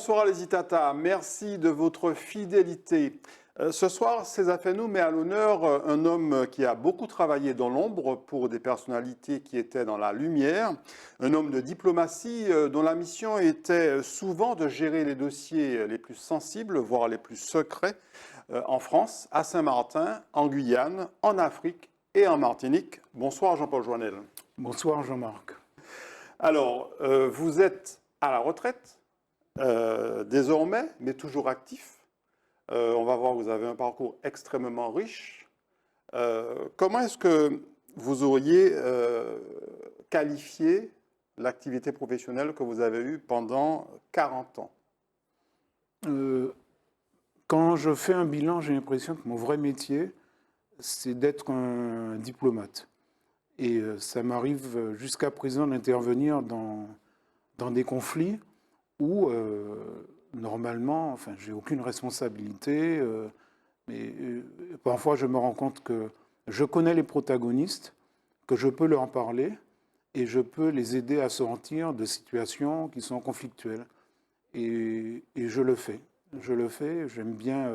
bonsoir les Itata, merci de votre fidélité. Ce soir, César Fenou met à l'honneur un homme qui a beaucoup travaillé dans l'ombre pour des personnalités qui étaient dans la lumière, un homme de diplomatie dont la mission était souvent de gérer les dossiers les plus sensibles, voire les plus secrets, en France, à Saint-Martin, en Guyane, en Afrique et en Martinique. Bonsoir Jean-Paul Joannel. Bonsoir Jean-Marc. Alors, vous êtes à la retraite désormais, mais toujours actif. On va voir, vous avez un parcours extrêmement riche. Comment est-ce que vous auriez qualifié l'activité professionnelle que vous avez eue pendant 40 ans? Quand je fais un bilan, j'ai l'impression que mon vrai métier, c'est d'être un diplomate. Et ça m'arrive jusqu'à présent d'intervenir dans des conflits où, normalement, enfin, j'ai aucune responsabilité, mais parfois je me rends compte que je connais les protagonistes, que je peux leur parler et je peux les aider à sortir de situations qui sont conflictuelles. Et je le fais. Je le fais. J'aime bien,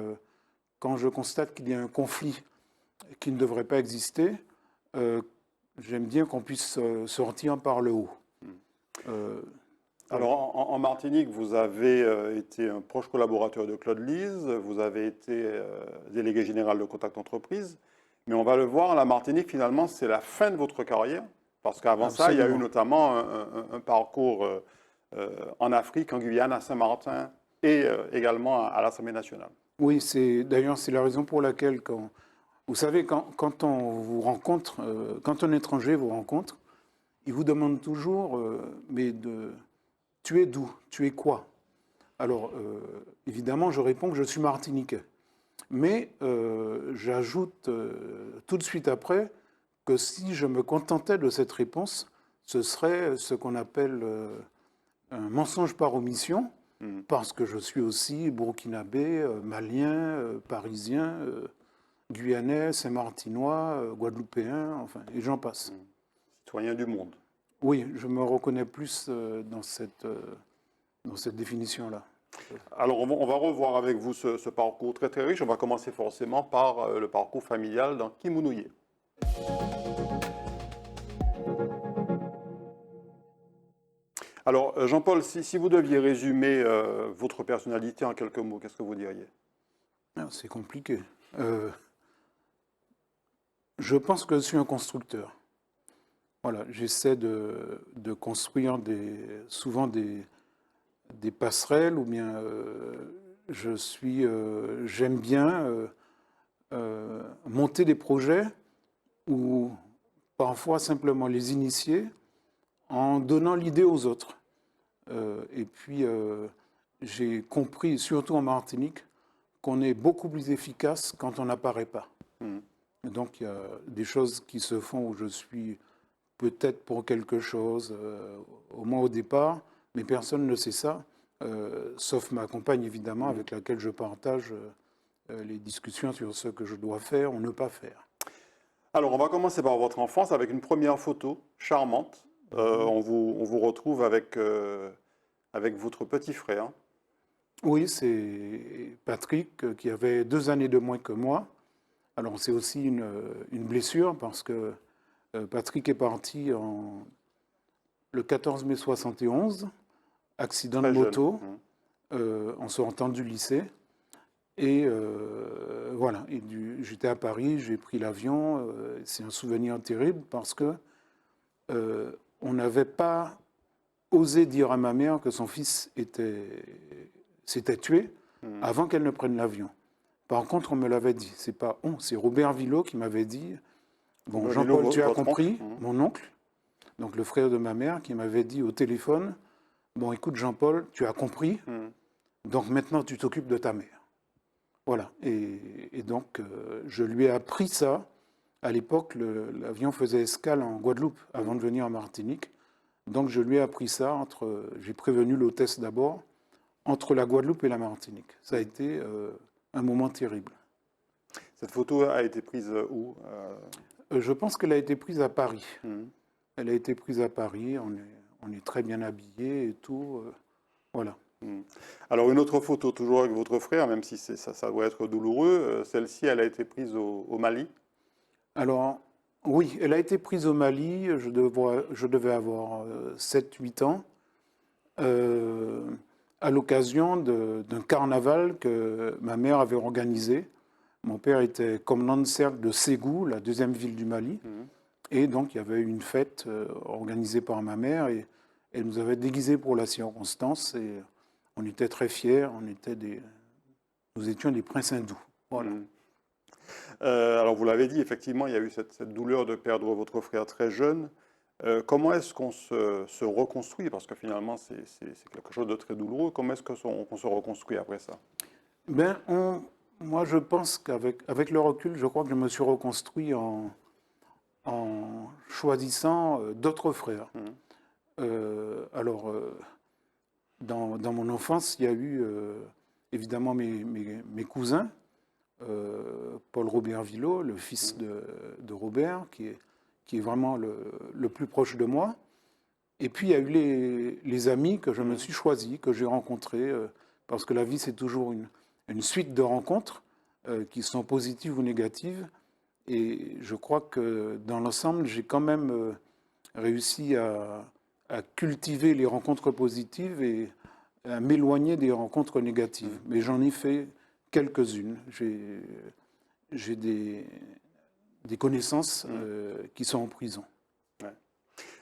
quand je constate qu'il y a un conflit qui ne devrait pas exister, j'aime bien qu'on puisse sortir par le haut. Alors, en Martinique, vous avez été un proche collaborateur de Claude Lise, vous avez été délégué général de Contact Entreprise, mais on va le voir, la Martinique, finalement, c'est la fin de votre carrière, parce qu'avant ça, il y a eu notamment un parcours en Afrique, en Guyane, à Saint-Martin, et également à l'Assemblée nationale. Oui, d'ailleurs, c'est la raison pour laquelle, vous savez, quand on vous rencontre, quand un étranger vous rencontre, il vous demande toujours, tu es d'où? Tu es quoi? Alors, évidemment, je réponds que je suis martiniquais. Mais j'ajoute tout de suite après que si je me contentais de cette réponse, ce serait ce qu'on appelle un mensonge par omission, parce que je suis aussi burkinabé, malien, parisien, guyanais, saint-martinois, guadeloupéen, enfin, et j'en passe. Citoyen du monde. Oui, je me reconnais plus dans cette définition-là. Alors, on va revoir avec vous ce parcours très très riche. On va commencer forcément par le parcours familial dans Kimounouye. Alors, Jean-Paul, si vous deviez résumer votre personnalité en quelques mots, qu'est-ce que vous diriez? C'est compliqué. Je pense que je suis un constructeur. Voilà, j'essaie de construire souvent des passerelles, ou bien j'aime bien monter des projets ou parfois simplement les initier en donnant l'idée aux autres. Et puis, j'ai compris, surtout en Martinique, qu'on est beaucoup plus efficace quand on n'apparaît pas. Et donc, il y a des choses qui se font où je suis peut-être pour quelque chose, au moins au départ, mais personne ne sait ça, sauf ma compagne, évidemment, avec laquelle je partage les discussions sur ce que je dois faire ou ne pas faire. Alors, on va commencer par votre enfance avec une première photo charmante. On vous retrouve avec votre petit frère. Oui, c'est Patrick qui avait 2 années de moins que moi. Alors, c'est aussi une blessure parce que Patrick est parti le 14 mai 71, accident de moto, en sortant du lycée. Et voilà, j'étais à Paris, j'ai pris l'avion. C'est un souvenir terrible parce que on n'avait pas osé dire à ma mère que son fils s'était tué avant qu'elle ne prenne l'avion. Par contre, on me l'avait dit. C'est pas on, c'est Robert Villot qui m'avait dit. Bon, Jean-Paul, tu as compris, mon oncle, donc le frère de ma mère, qui m'avait dit au téléphone, bon, écoute, Jean-Paul, tu as compris, donc maintenant tu t'occupes de ta mère. Voilà. Et donc, je lui ai appris ça. À l'époque, l'avion faisait escale en Guadeloupe avant de venir en Martinique. Donc, je lui ai appris ça j'ai prévenu l'hôtesse d'abord, entre la Guadeloupe et la Martinique. Ça a été un moment terrible. Cette photo a été prise où? Je pense qu'elle a été prise à Paris. Elle a été prise à Paris. On est très bien habillés et tout. Voilà. Hmm. Alors une autre photo, toujours avec votre frère, même si ça doit être douloureux, celle-ci, elle a été prise au Mali. Alors, oui, elle a été prise au Mali, je devais avoir 7-8 ans, euh, à l'occasion d'un carnaval que ma mère avait organisé. Mon père était commandant de cercle de Ségou, la deuxième ville du Mali. Mhm. Et donc, il y avait une fête organisée par ma mère et elle nous avait déguisés pour la circonstance. Et on était très fiers, nous étions des princes hindous. Voilà. Mhm. Alors vous l'avez dit, effectivement, il y a eu cette douleur de perdre votre frère très jeune. Comment est-ce qu'on se reconstruit? Parce que finalement, c'est quelque chose de très douloureux. Comment est-ce qu'on se reconstruit après ça? Ben, moi, je pense avec le recul, je crois que je me suis reconstruit en choisissant d'autres frères. Mhm. Alors, dans mon enfance, il y a eu évidemment mes cousins, Paul Robert Villot, le fils de Robert, qui est vraiment le plus proche de moi. Et puis, il y a eu les amis que je me suis choisis, que j'ai rencontrés, parce que la vie, c'est toujours une suite de rencontres qui sont positives ou négatives. Et je crois que dans l'ensemble, j'ai quand même réussi à cultiver les rencontres positives et à m'éloigner des rencontres négatives. Mais j'en ai fait quelques-unes. J'ai des connaissances qui sont en prison. Ouais.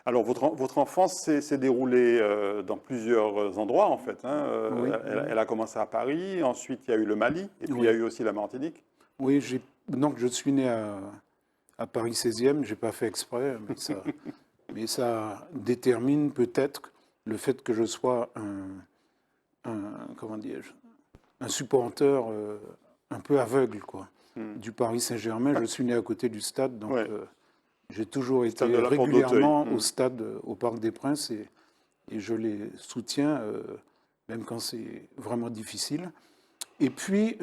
Alors, votre enfance s'est déroulée dans plusieurs endroits, en fait, hein. Oui, Elle a commencé à Paris, ensuite il y a eu le Mali, et puis il y a oui. eu aussi la Martinique. Oui, donc je suis né à Paris 16e, je n'ai pas fait exprès, mais ça détermine peut-être le fait que je sois comment dirais-je, un supporter un peu aveugle, quoi, Hmm. du Paris Saint-Germain. Je suis né à côté du stade, donc Ouais, j'ai toujours stade été de la Porte d'Auteuil. régulièrement au Hmm. stade, au Parc des Princes, et je les soutiens, même quand c'est vraiment difficile. Et puis,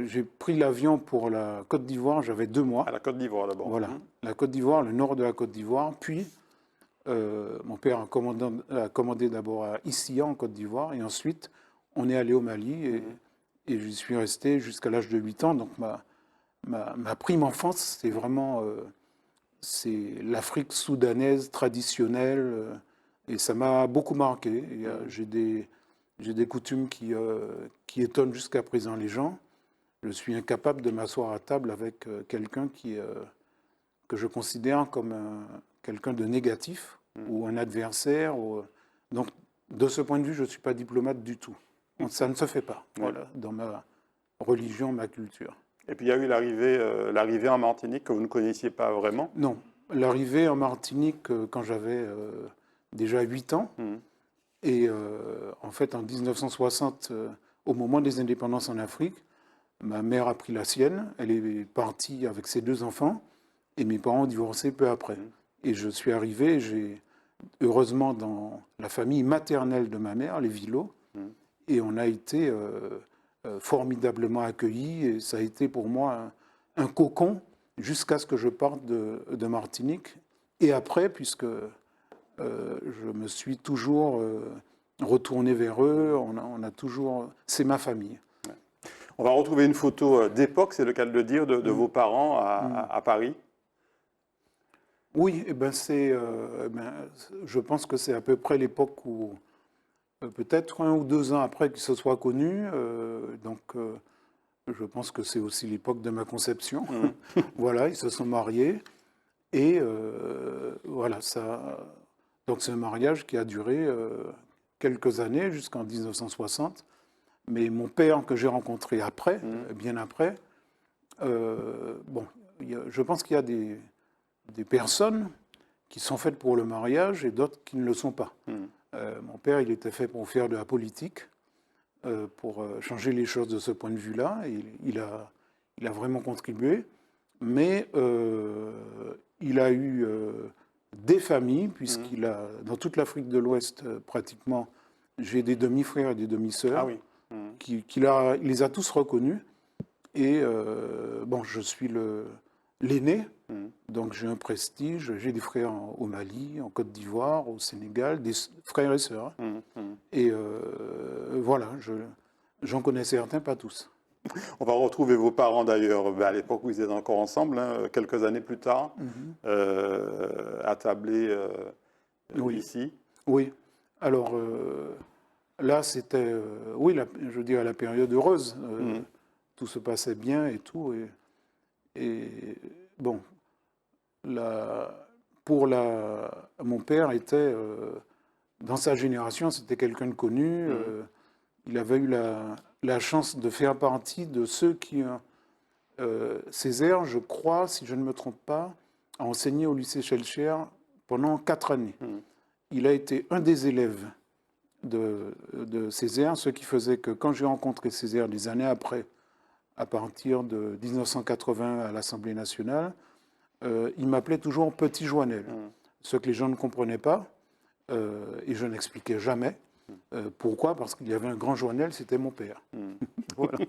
j'ai pris l'avion pour la Côte d'Ivoire, j'avais 2 mois. À la Côte d'Ivoire d'abord. Voilà, Hmm. la Côte d'Ivoire, le nord de la Côte d'Ivoire. Puis, mon père a commandé d'abord à Issia, en Côte d'Ivoire, et ensuite, on est allé au Mali, et j'y suis resté jusqu'à l'âge de 8 ans. Donc, ma prime enfance, c'est vraiment c'est l'Afrique soudanaise traditionnelle, et ça m'a beaucoup marqué. Et, j'ai des coutumes qui étonnent jusqu'à présent les gens. Je suis incapable de m'asseoir à table avec quelqu'un que je considère comme quelqu'un de négatif ou un adversaire. Donc, de ce point de vue, je ne suis pas diplomate du tout. Donc, ça ne se fait pas, Ouais. voilà, dans ma religion, ma culture. Et puis il y a eu l'arrivée en Martinique que vous ne connaissiez pas vraiment. Non, l'arrivée en Martinique quand j'avais déjà 8 ans, Hmm. et en fait en 1960, au moment des indépendances en Afrique, ma mère a pris la sienne, elle est partie avec ses 2 enfants, et mes parents ont divorcé peu après. Et je suis arrivé, j'ai heureusement dans la famille maternelle de ma mère, les Villot, et on a été formidablement accueillis, et ça a été pour moi un cocon jusqu'à ce que je parte de Martinique. Et après, puisque je me suis toujours retourné vers eux, on a toujours... C'est ma famille. On va retrouver une photo d'époque, c'est le cas de le dire, de vos parents à Paris. Oui, je pense que c'est à peu près l'époque où, peut-être 1 ou 2 ans après qu'ils se soient connus, je pense que c'est aussi l'époque de ma conception. Voilà, ils se sont mariés, et voilà, donc c'est un mariage qui a duré quelques années, jusqu'en 1960. Mais mon père, que j'ai rencontré après, bien après, bon, je pense qu'il y a des personnes qui sont faites pour le mariage et d'autres qui ne le sont pas. Mon père, il était fait pour faire de la politique, pour changer les choses de ce point de vue-là. Et il a vraiment contribué. Mais il a eu des familles, puisqu'il a, dans toute l'Afrique de l'Ouest, pratiquement, j'ai des demi-frères et des demi-sœurs, Ah oui. il les a tous reconnus. Et bon, je suis l'aîné, Donc j'ai un prestige, j'ai des frères au Mali, en Côte d'Ivoire, au Sénégal, des frères et sœurs. Et voilà, j'en connais certains, pas tous. On va retrouver vos parents d'ailleurs à l'époque où ils étaient encore ensemble, hein, quelques années plus tard, attablés Oui. ici. Oui. Alors là, c'était, oui, je veux dire, la période heureuse. Tout se passait bien et tout. Et bon, mon père était, dans sa génération, c'était quelqu'un de connu. Il avait eu la chance de faire partie de ceux qui, Césaire, je crois, si je ne me trompe pas, a enseigné au lycée Schellcher pendant 4 années. Il a été un des élèves de Césaire, ce qui faisait que quand j'ai rencontré Césaire des années après, à partir de 1980 à l'Assemblée nationale, il m'appelait toujours Petit Joannel, ce que les gens ne comprenaient pas, et je n'expliquais jamais. Pourquoi? Parce qu'il y avait un grand Joannel, c'était mon père. Voilà.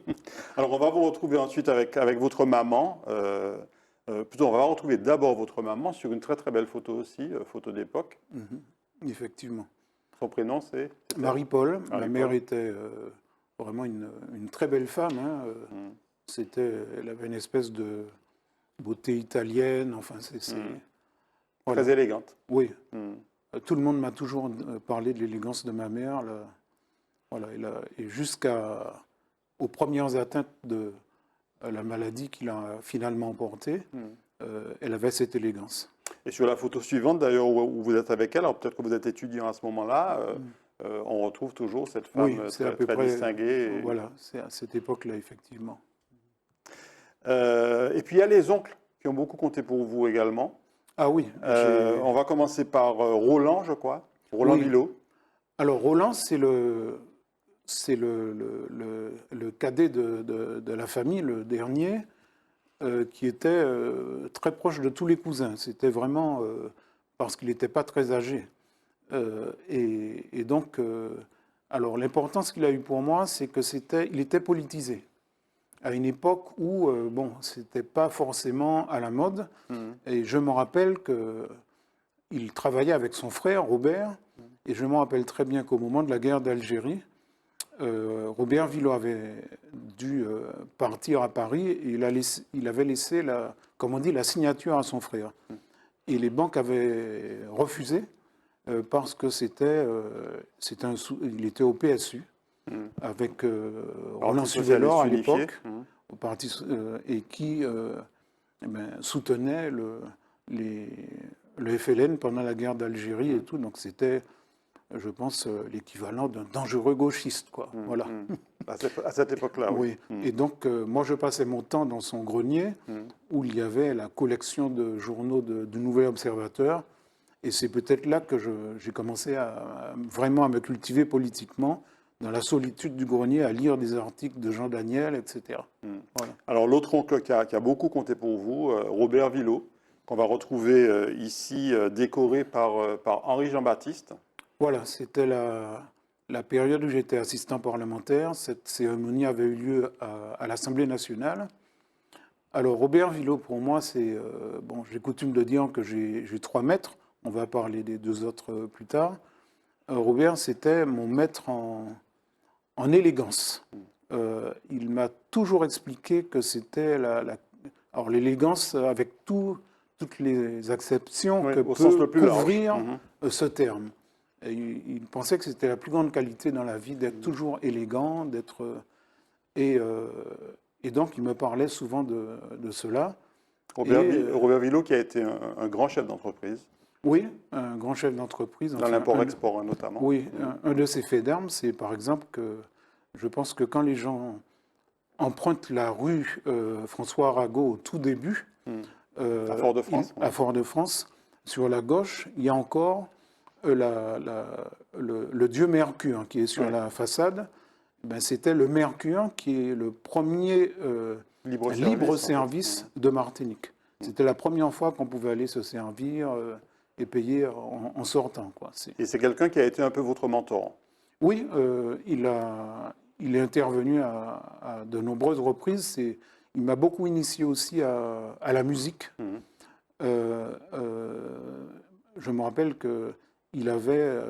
Alors on va vous retrouver ensuite avec votre maman. Plutôt, on va retrouver d'abord votre maman sur une très très belle photo aussi, photo d'époque. Effectivement. Son prénom c'est Marie-Paul. Ma Marie-Paul. mère était vraiment une très belle femme. Hein. Elle avait une espèce de beauté italienne. Enfin, voilà. Très élégante. Oui. Tout le monde m'a toujours parlé de l'élégance de ma mère. Là. Voilà, et jusqu'aux premières atteintes de la maladie qu'il a finalement emportée, elle avait cette élégance. Et sur la photo suivante, d'ailleurs, où vous êtes avec elle, alors peut-être que vous êtes étudiant à ce moment-là, on retrouve toujours cette femme très distinguée. Voilà, c'est à cette époque-là, effectivement. Et puis il y a les oncles qui ont beaucoup compté pour vous également. Ah oui. On va commencer par Roland, je crois. Roland Villot. Alors Roland, c'est le cadet de la famille, le dernier, qui était très proche de tous les cousins. C'était vraiment parce qu'il n'était pas très âgé. Et donc, alors l'importance qu'il a eue pour moi, c'est qu'il était politisé. À une époque où, bon, c'était pas forcément à la mode. Et je me rappelle qu'il travaillait avec son frère, Robert, et je me rappelle très bien qu'au moment de la guerre d'Algérie, Robert Villot avait dû partir à Paris et il avait laissé, comme on dit, la signature à son frère. Et les banques avaient refusé parce que il était au PSU avec Roland Suvelor à l'époque, au parti, et qui soutenait le FLN pendant la guerre d'Algérie et tout. Donc c'était, je pense, l'équivalent d'un dangereux gauchiste, quoi. Voilà. À cette époque-là, oui. Et donc, moi, je passais mon temps dans son grenier où il y avait la collection de journaux du Nouvel Observateur. Et c'est peut-être là que j'ai commencé vraiment à me cultiver politiquement, dans la solitude du grenier, à lire des articles de Jean Daniel, etc. Voilà. Alors, l'autre oncle qui a beaucoup compté pour vous, Robert Villot, qu'on va retrouver ici décoré par Henri Jean-Baptiste. Voilà, c'était la période où j'étais assistant parlementaire. Cette cérémonie avait eu lieu à l'Assemblée nationale. Alors, Robert Villot, pour moi, c'est... bon, j'ai coutume de dire que j'ai 3 maîtres. On va parler des 2 autres plus tard. Robert, c'était mon maître en élégance. Il m'a toujours expliqué que c'était alors l'élégance avec toutes les acceptions que peut couvrir ce terme. Et il pensait que c'était la plus grande qualité dans la vie d'être toujours élégant, et donc il me parlait souvent de cela. Robert Villot qui a été un grand chef d'entreprise. Oui, un grand chef d'entreprise. Dans l'import-export notamment. Oui, un de ses faits d'armes, c'est par exemple que je pense que quand les gens empruntent la rue François Arago au tout début, à Fort-de-France, à Fort-de-France, sur la gauche, il y a encore le dieu Mercure qui est sur la façade. Ben, c'était le Mercure qui est le premier libre-service de Martinique. C'était la première fois qu'on pouvait aller se servir et payer en sortant, quoi. Et c'est quelqu'un qui a été un peu votre mentor. Oui, il est intervenu à de nombreuses reprises. Il m'a beaucoup initié aussi à la musique. je me rappelle qu'il avait,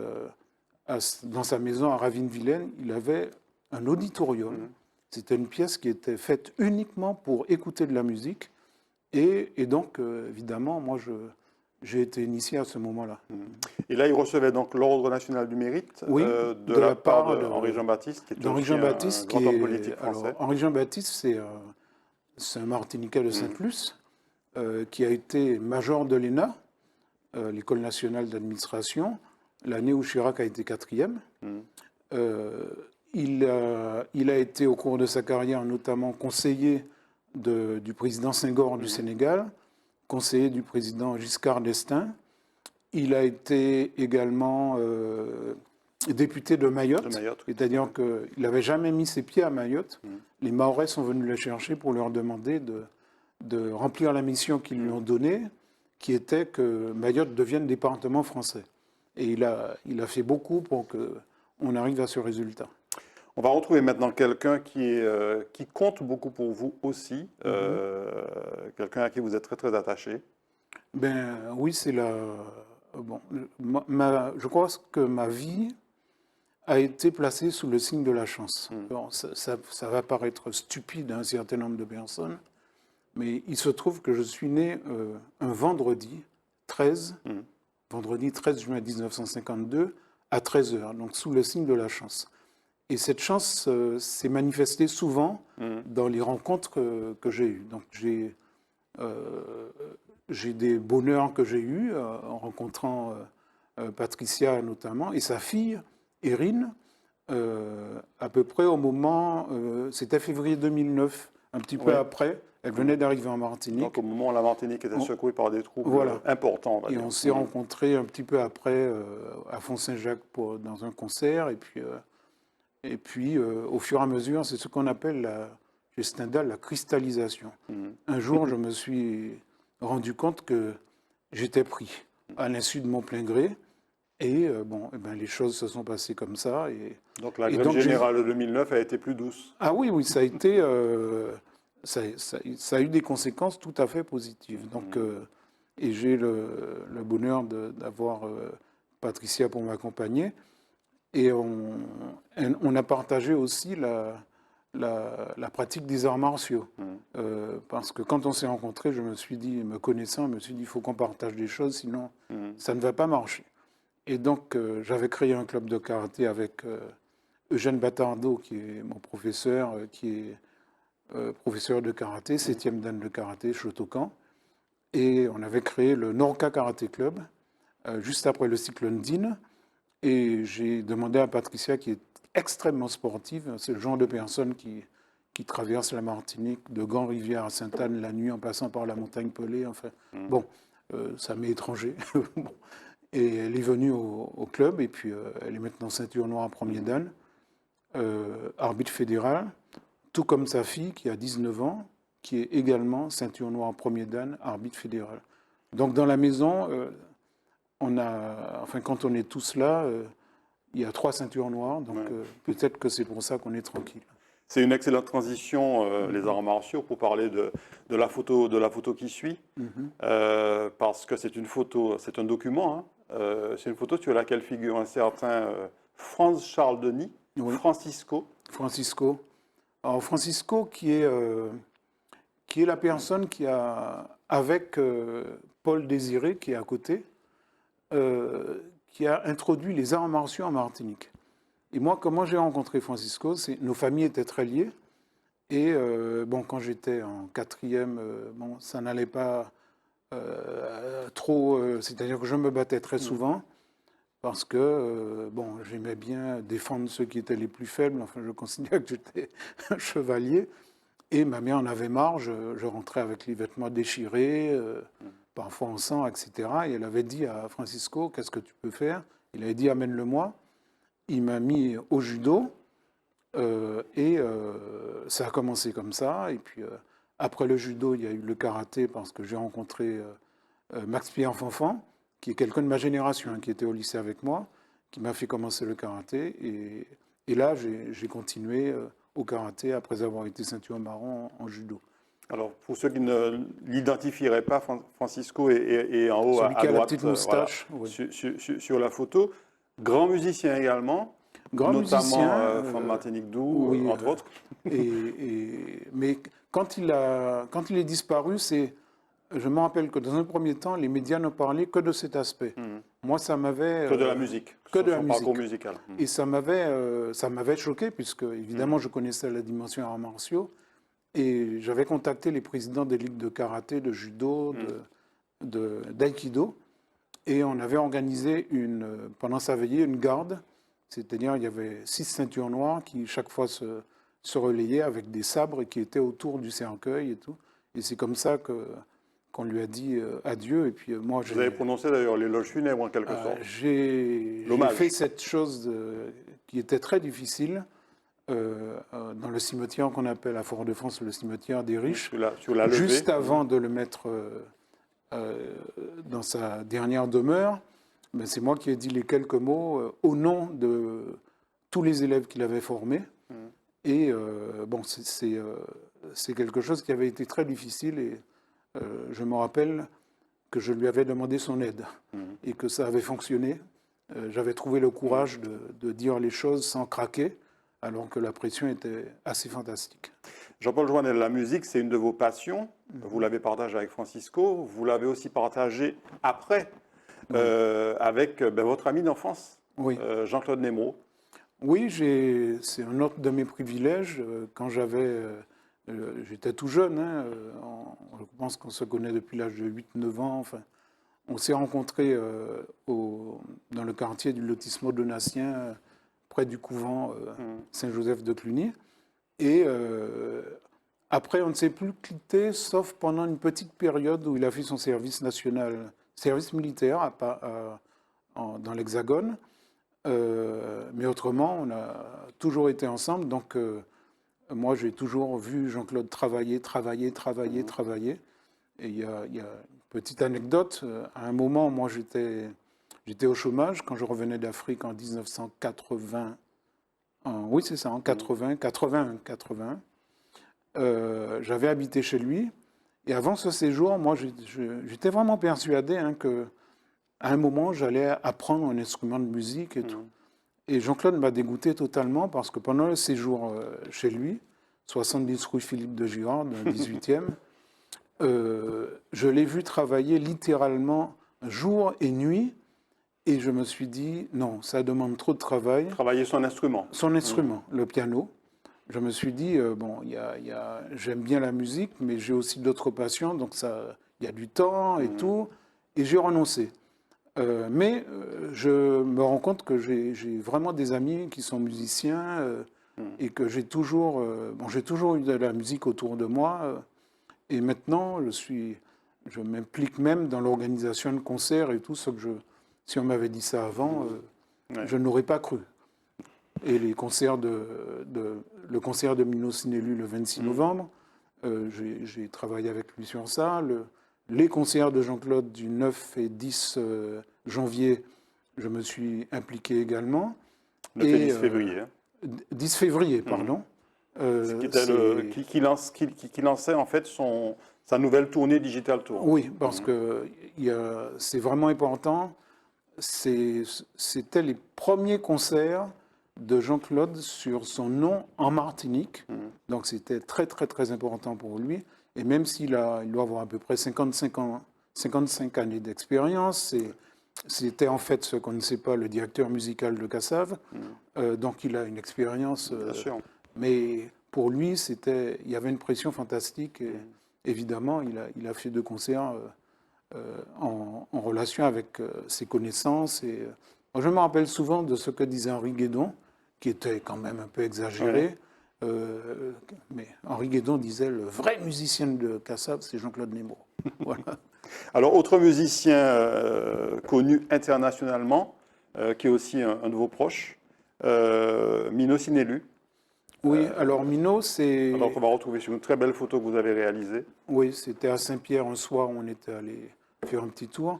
dans sa maison à Ravine-Vilaine, il avait un auditorium. C'était une pièce qui était faite uniquement pour écouter de la musique. Et donc, évidemment, moi, j'ai été initié à ce moment-là. Et là, il recevait donc l'Ordre national du mérite Oui, de la part d'Henri Jean-Baptiste, qui était d'Henri aussi un Jean-Baptiste, grand homme politique français. alors, Henri Jean-Baptiste, c'est un Martiniquais de Sainte-Luce, qui a été major de l'ENA, l'École nationale d'administration, l'année où Chirac a été quatrième. Il a été, au cours de sa carrière, notamment conseiller du président Senghor du Sénégal, conseiller du président Giscard d'Estaing. Il a été également député de Mayotte, c'est-à-dire qu'il n'avait jamais mis ses pieds à Mayotte. Les Mahorais sont venus le chercher pour leur demander de remplir la mission qu'ils lui ont donnée, qui était que Mayotte devienne département français. Et il a fait beaucoup pour qu'on arrive à ce résultat. On va retrouver maintenant quelqu'un qui compte beaucoup pour vous aussi, quelqu'un à qui vous êtes très très attaché. Ben oui, c'est bon, je crois que ma vie a été placée sous le signe de la chance. Bon, ça va paraître stupide à un certain nombre de personnes, mais il se trouve que je suis né un vendredi 13 juin 1952 à 13 h, donc sous le signe de la chance. Et cette chance s'est manifestée souvent dans les rencontres que j'ai eues. Donc j'ai des bonheurs que j'ai eus en rencontrant Patricia notamment et sa fille, Erin, à peu près au moment, c'était février 2009, un petit peu après, elle venait d'arriver en Martinique. Donc au moment où la Martinique était secouée par des troubles importants. Et on s'est rencontrés un petit peu après à Font-Saint-Jacques dans un concert. Et puis au fur et à mesure, c'est ce qu'on appelle chez Stendhal la cristallisation. Un jour, je me suis rendu compte que j'étais pris à l'insu de mon plein gré. Et les choses se sont passées comme ça. Donc la grève générale de 2009 a été plus douce. Ah oui, ça a été... ça a eu des conséquences tout à fait positives. Donc, et j'ai le bonheur d'avoir Patricia pour m'accompagner. Et on a partagé aussi la pratique des arts martiaux. Parce que quand on s'est rencontrés, je me suis dit, me connaissant, je me suis dit, il faut qu'on partage des choses, sinon ça ne va pas marcher. Et donc, j'avais créé un club de karaté avec Eugène Batardo, qui est mon professeur, qui est professeur de karaté, 7e dan de karaté, Shotokan. Et on avait créé le Norka Karaté Club, juste après le cyclone Dine. Et j'ai demandé à Patricia, qui est extrêmement sportive, c'est le genre de personne qui traverse la Martinique, de Gand-Rivière à Sainte-Anne la nuit, en passant par la montagne Pelée. Enfin, bon, ça m'est étranger. Bon. Et elle est venue au club, et puis elle est maintenant ceinture noire en premier dan, arbitre fédéral, tout comme sa fille qui a 19 ans, qui est également ceinture noire en premier dan, arbitre fédéral. Donc dans la maison, quand on est tous là, il y a 3 ceintures noires, donc peut-être que c'est pour ça qu'on est tranquille. C'est une excellente transition, les arts martiaux, pour parler de la photo qui suit, parce que c'est une photo, c'est un document, c'est une photo sur laquelle figure un certain Franz Charles Denis, Francisco. Francisco. Alors Francisco qui est la personne qui a, avec Paul Désiré, qui est à côté, qui a introduit les arts martiaux en Martinique. Et moi, comment j'ai rencontré Francisco, nos familles étaient très liées. Et quand j'étais en 4e, ça n'allait pas trop. C'est-à-dire que je me battais très souvent parce que j'aimais bien défendre ceux qui étaient les plus faibles. Enfin, je considérais que j'étais un chevalier. Et ma mère en avait marre. Je rentrais avec les vêtements déchirés, parfois en sang, etc. Et elle avait dit à Francisco, qu'est-ce que tu peux faire? Il avait dit, amène-le-moi. Il m'a mis au judo et ça a commencé comme ça. Et puis après le judo, il y a eu le karaté parce que j'ai rencontré Max-Pierre Fanfan, qui est quelqu'un de ma génération, qui était au lycée avec moi, qui m'a fait commencer le karaté. Et là, j'ai continué au karaté après avoir été ceinture marron en judo. Alors, pour ceux qui ne l'identifieraient pas, Francisco est en haut Celui à qui a la droite, petite voilà, moustache. Oui. sur la photo. Grand musicien également, Grand notamment musicien, from Martinique Doux, oui. entre autres. Mais quand il est disparu, je me rappelle que dans un premier temps, les médias ne parlaient que de cet aspect. Mhm. Moi, ça m'avait... Que de la musique, que de la son musique. parcours musical. Mhm. Et ça m'avait choqué, puisque évidemment, je connaissais la dimension arts martiaux. Et j'avais contacté les présidents des ligues de karaté, de judo, d'aïkido. Et on avait organisé, pendant sa veillée, une garde. C'est-à-dire, il y avait 6 ceintures noires qui, chaque fois, se relayaient avec des sabres et qui étaient autour du cercueil et tout. Et c'est comme ça qu'on lui a dit adieu. Et puis, moi, Vous avez prononcé d'ailleurs l'éloge funèbre en quelque sorte. j'ai L'hommage. fait cette chose qui était très difficile dans le cimetière qu'on appelle à Fort-de-France le cimetière des riches, Sur la levée. juste avant de le mettre dans sa dernière demeure. Ben, c'est moi qui ai dit les quelques mots au nom de tous les élèves qu'il avait formés. Et bon, c'est quelque chose qui avait été très difficile et je me rappelle que je lui avais demandé son aide et que ça avait fonctionné. J'avais trouvé le courage de dire les choses sans craquer, alors que la pression était assez fantastique. Jean-Paul Joannel, la musique, c'est une de vos passions. Vous l'avez partagée avec Francisco. Vous l'avez aussi partagée après avec votre ami d'enfance, Oui. Jean-Claude Némraud. Oui, c'est un autre de mes privilèges. Quand j'étais tout jeune, hein, je pense qu'on se connaît depuis l'âge de 8-9 ans. Enfin, on s'est rencontrés dans le quartier du lotissement Donatien, près du couvent Saint-Joseph de Cluny. Et après, on ne s'est plus quitté, sauf pendant une petite période où il a fait son service national, service militaire dans l'Hexagone. Mais autrement, on a toujours été ensemble. Donc, moi, j'ai toujours vu Jean-Claude travailler. Et il y a une petite anecdote. À un moment, moi, j'étais au chômage quand je revenais d'Afrique en 1980. Oui, c'est ça, en 81. J'avais habité chez lui. Et avant ce séjour, moi, j'étais vraiment persuadé que à un moment, j'allais apprendre un instrument de musique et tout. Et Jean-Claude m'a dégoûté totalement parce que pendant le séjour chez lui, 70 rue Philippe de Girard, dans le 18e, je l'ai vu travailler littéralement jour et nuit. Et je me suis dit, non, ça demande trop de travail. Travailler son instrument. Son instrument, le piano. Je me suis dit, bon, j'aime bien la musique, mais j'ai aussi d'autres passions, donc il y a du temps et tout. Et j'ai renoncé. Mais je me rends compte que j'ai vraiment des amis qui sont musiciens et que j'ai toujours eu de la musique autour de moi. Et maintenant, je m'implique même dans l'organisation de concerts et tout, si on m'avait dit ça avant, je n'aurais pas cru. Et le concert de Mino Sinelu le 26 novembre, j'ai travaillé avec lui sur ça. Les concerts de Jean-Claude du 9 et 10 janvier, je me suis impliqué également. 9 et 10 février. 10 février, pardon. Qui lançait en fait sa nouvelle tournée Digital Tour. Oui, parce que c'est vraiment important. C'était les premiers concerts de Jean-Claude sur son nom en Martinique. Donc c'était très, très, très important pour lui. Et même il doit avoir à peu près 55 années d'expérience, c'était en fait, ce qu'on ne sait pas, le directeur musical de Cassav. Donc il a une expérience. Bien sûr. Mais pour lui, il y avait une pression fantastique. Et évidemment, il a fait 2 concerts en relation avec ses connaissances. Et, moi, je me rappelle souvent de ce que disait Henri Guédon, qui était quand même un peu exagéré. Mais Henri Guédon disait le vrai musicien de Cassav, c'est Jean-Claude Némraud. Voilà. Alors, autre musicien connu internationalement, qui est aussi un de vos proches, Mino Sinelu. Oui, alors Mino, c'est... Alors qu'on va retrouver sur une très belle photo que vous avez réalisée. Oui, c'était à Saint-Pierre un soir où on était allé faire un petit tour.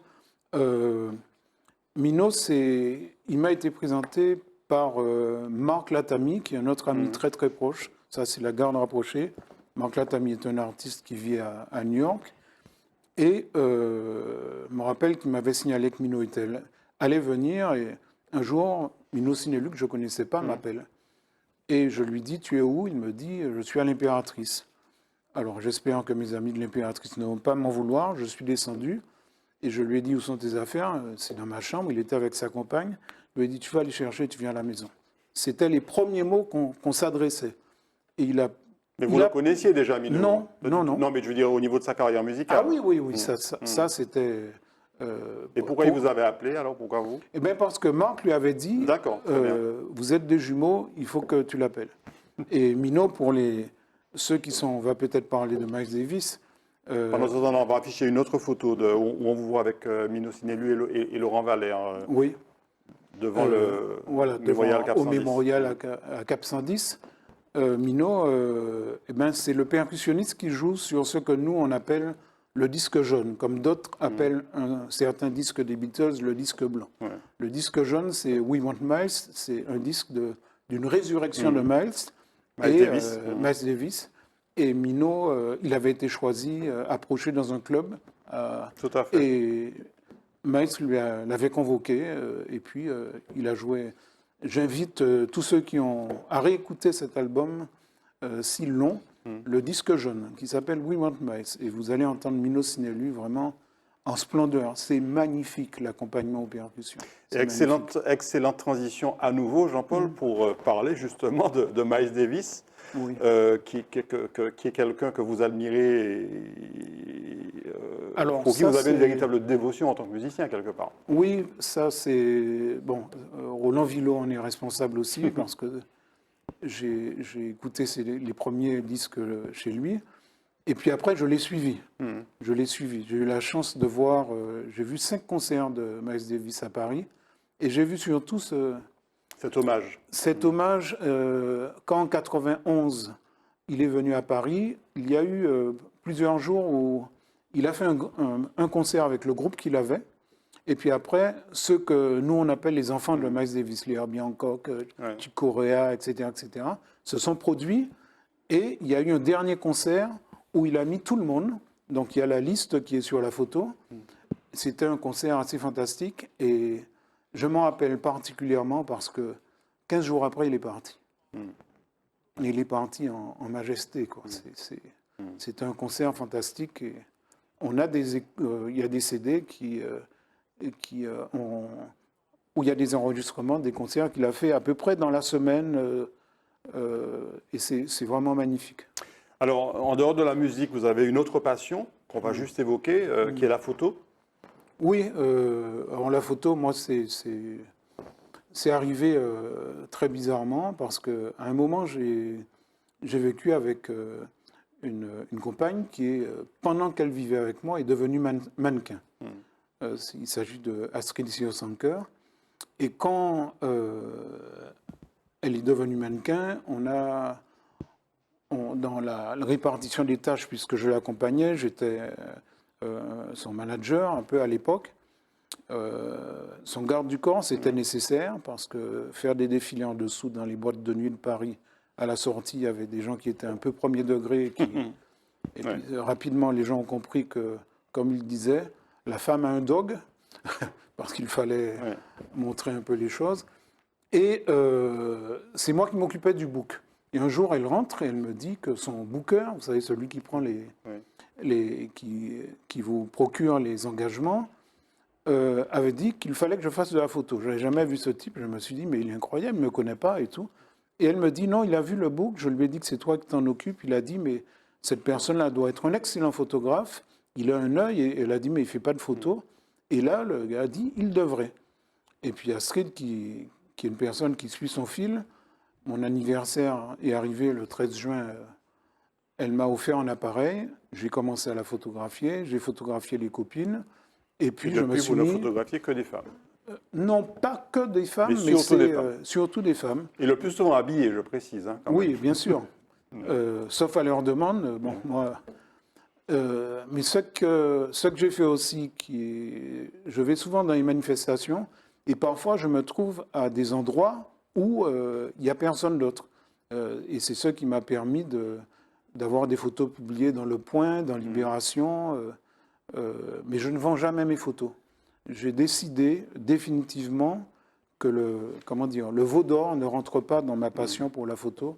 Mino, il m'a été présenté par Marc Latamy, qui est un autre ami très très proche. Ça, c'est la garde rapprochée. Marc Latamy est un artiste qui vit à New York. Et je me rappelle qu'il m'avait signalé que Mino allait venir. Et un jour, Mino Sinelu, que je ne connaissais pas, m'appelle. Et je lui dis, tu es où? Il me dit, je suis à l'Impératrice. Alors j'espère que mes amis de l'Impératrice ne vont pas m'en vouloir. Je suis descendu et je lui ai dit, où sont tes affaires? C'est dans ma chambre. Il était avec sa compagne. Je lui ai dit, tu vas aller chercher, tu viens à la maison. C'était les premiers mots qu'on s'adressait. Et il a... Mais vous le connaissiez déjà, Mino? Non, non. Non, mais je veux dire au niveau de sa carrière musicale. Ah oui, ça c'était... Et pourquoi il vous avait appelé alors? Pourquoi vous? Eh bien parce que Marc lui avait dit, D'accord, très bien. vous êtes des jumeaux, il faut que tu l'appelles. Et Mino, pour ceux qui sont, on va peut-être parler de Miles Davis. Pendant ce temps, on va afficher une autre photo où on vous voit avec Mino Sinelu et Laurent Valère Oui. devant le mémorial Cap 110. Au mémorial à Cap 110. Mino, eh ben, c'est le percussionniste qui joue sur ce que nous, on appelle le disque jaune, comme d'autres appellent certains disques des Beatles le disque blanc. Ouais. Le disque jaune, c'est We Want Miles, c'est un disque d'une résurrection de Miles, Miles Davis. Et Mino, il avait été choisi, approché dans un club. Tout à fait. Et Miles l'avait convoqué, et puis il a joué. J'invite tous ceux qui ont à réécouter cet album si long, le disque jaune, qui s'appelle We Want Miles. Et vous allez entendre Mino Sinelu vraiment en splendeur. C'est magnifique, l'accompagnement aux percussions. Excellente transition à nouveau, Jean-Paul, pour parler justement de Miles Davis, oui. qui est quelqu'un que vous admirez Alors, pour qui vous avez une véritable dévotion en tant que musicien, quelque part. Oui, ça c'est... Bon, Roland Villot en est responsable aussi, parce que j'ai écouté les premiers disques chez lui. Et puis après, je l'ai suivi. Je l'ai suivi. J'ai eu la chance de voir... j'ai vu 5 concerts de Miles Davis à Paris. Et j'ai vu surtout cet hommage. Cet hommage, quand en 91, il est venu à Paris, il y a eu plusieurs jours où il a fait un concert avec le groupe qu'il avait. Et puis après, ceux que nous, on appelle les enfants de Miles Davis, les Herbie Hancock, Chick Corea, etc., se sont produits. Et il y a eu un dernier concert où il a mis tout le monde. Donc il y a la liste qui est sur la photo. C'était un concert assez fantastique. Et je m'en rappelle particulièrement parce que 15 jours après, il est parti. Il est parti en majesté, quoi. C'est un concert fantastique. Et on a il y a des CD où il y a des enregistrements, des concerts qu'il a fait à peu près dans la semaine. Et c'est vraiment magnifique. Alors, en dehors de la musique, vous avez une autre passion qu'on va juste évoquer, qui est la photo. Oui, alors la photo, moi, c'est arrivé très bizarrement parce qu'à un moment, j'ai vécu avec une compagne qui, pendant qu'elle vivait avec moi, est devenue mannequin. Il s'agit de Astrid Siosanker. Et quand elle est devenue mannequin, dans la répartition des tâches, puisque je l'accompagnais, j'étais son manager un peu à l'époque. Son garde du corps, c'était nécessaire parce que faire des défilés en dessous dans les boîtes de nuit de Paris, à la sortie, il y avait des gens qui étaient un peu premier degré. Et puis, rapidement, les gens ont compris que, comme il disait, la femme a un dog, parce qu'il fallait montrer un peu les choses. Et c'est moi qui m'occupais du book. Et un jour, elle rentre et elle me dit que son booker, vous savez, celui qui prend qui vous procure les engagements, avait dit qu'il fallait que je fasse de la photo. Je n'avais jamais vu ce type. Je me suis dit, mais il est incroyable, il ne me connaît pas et tout. Et elle me dit, non, il a vu le book. Je lui ai dit que c'est toi qui t'en occupes. Il a dit, mais cette personne-là doit être un excellent photographe. Il a un œil. Et elle a dit, mais il ne fait pas de photos. Et là, le gars a dit, il devrait. Et puis Astrid, qui est une personne qui suit son fil, mon anniversaire est arrivé le 13 juin. Elle m'a offert un appareil. J'ai commencé à la photographier. J'ai photographié les copines. Et puis je me suis vous mis... ne photographiez que des femmes. Non, pas que des femmes, mais surtout des femmes. Et le plus souvent habillées, je précise. Hein, oui, bien sûr. Sauf à leur demande. Bon, moi... mais ce que j'ai fait aussi, je vais souvent dans les manifestations et parfois je me trouve à des endroits où il n'y a personne d'autre. Et c'est ce qui m'a permis d'avoir des photos publiées dans Le Point, dans Libération, mais je ne vends jamais mes photos. J'ai décidé définitivement que le veau d'or ne rentre pas dans ma passion pour la photo.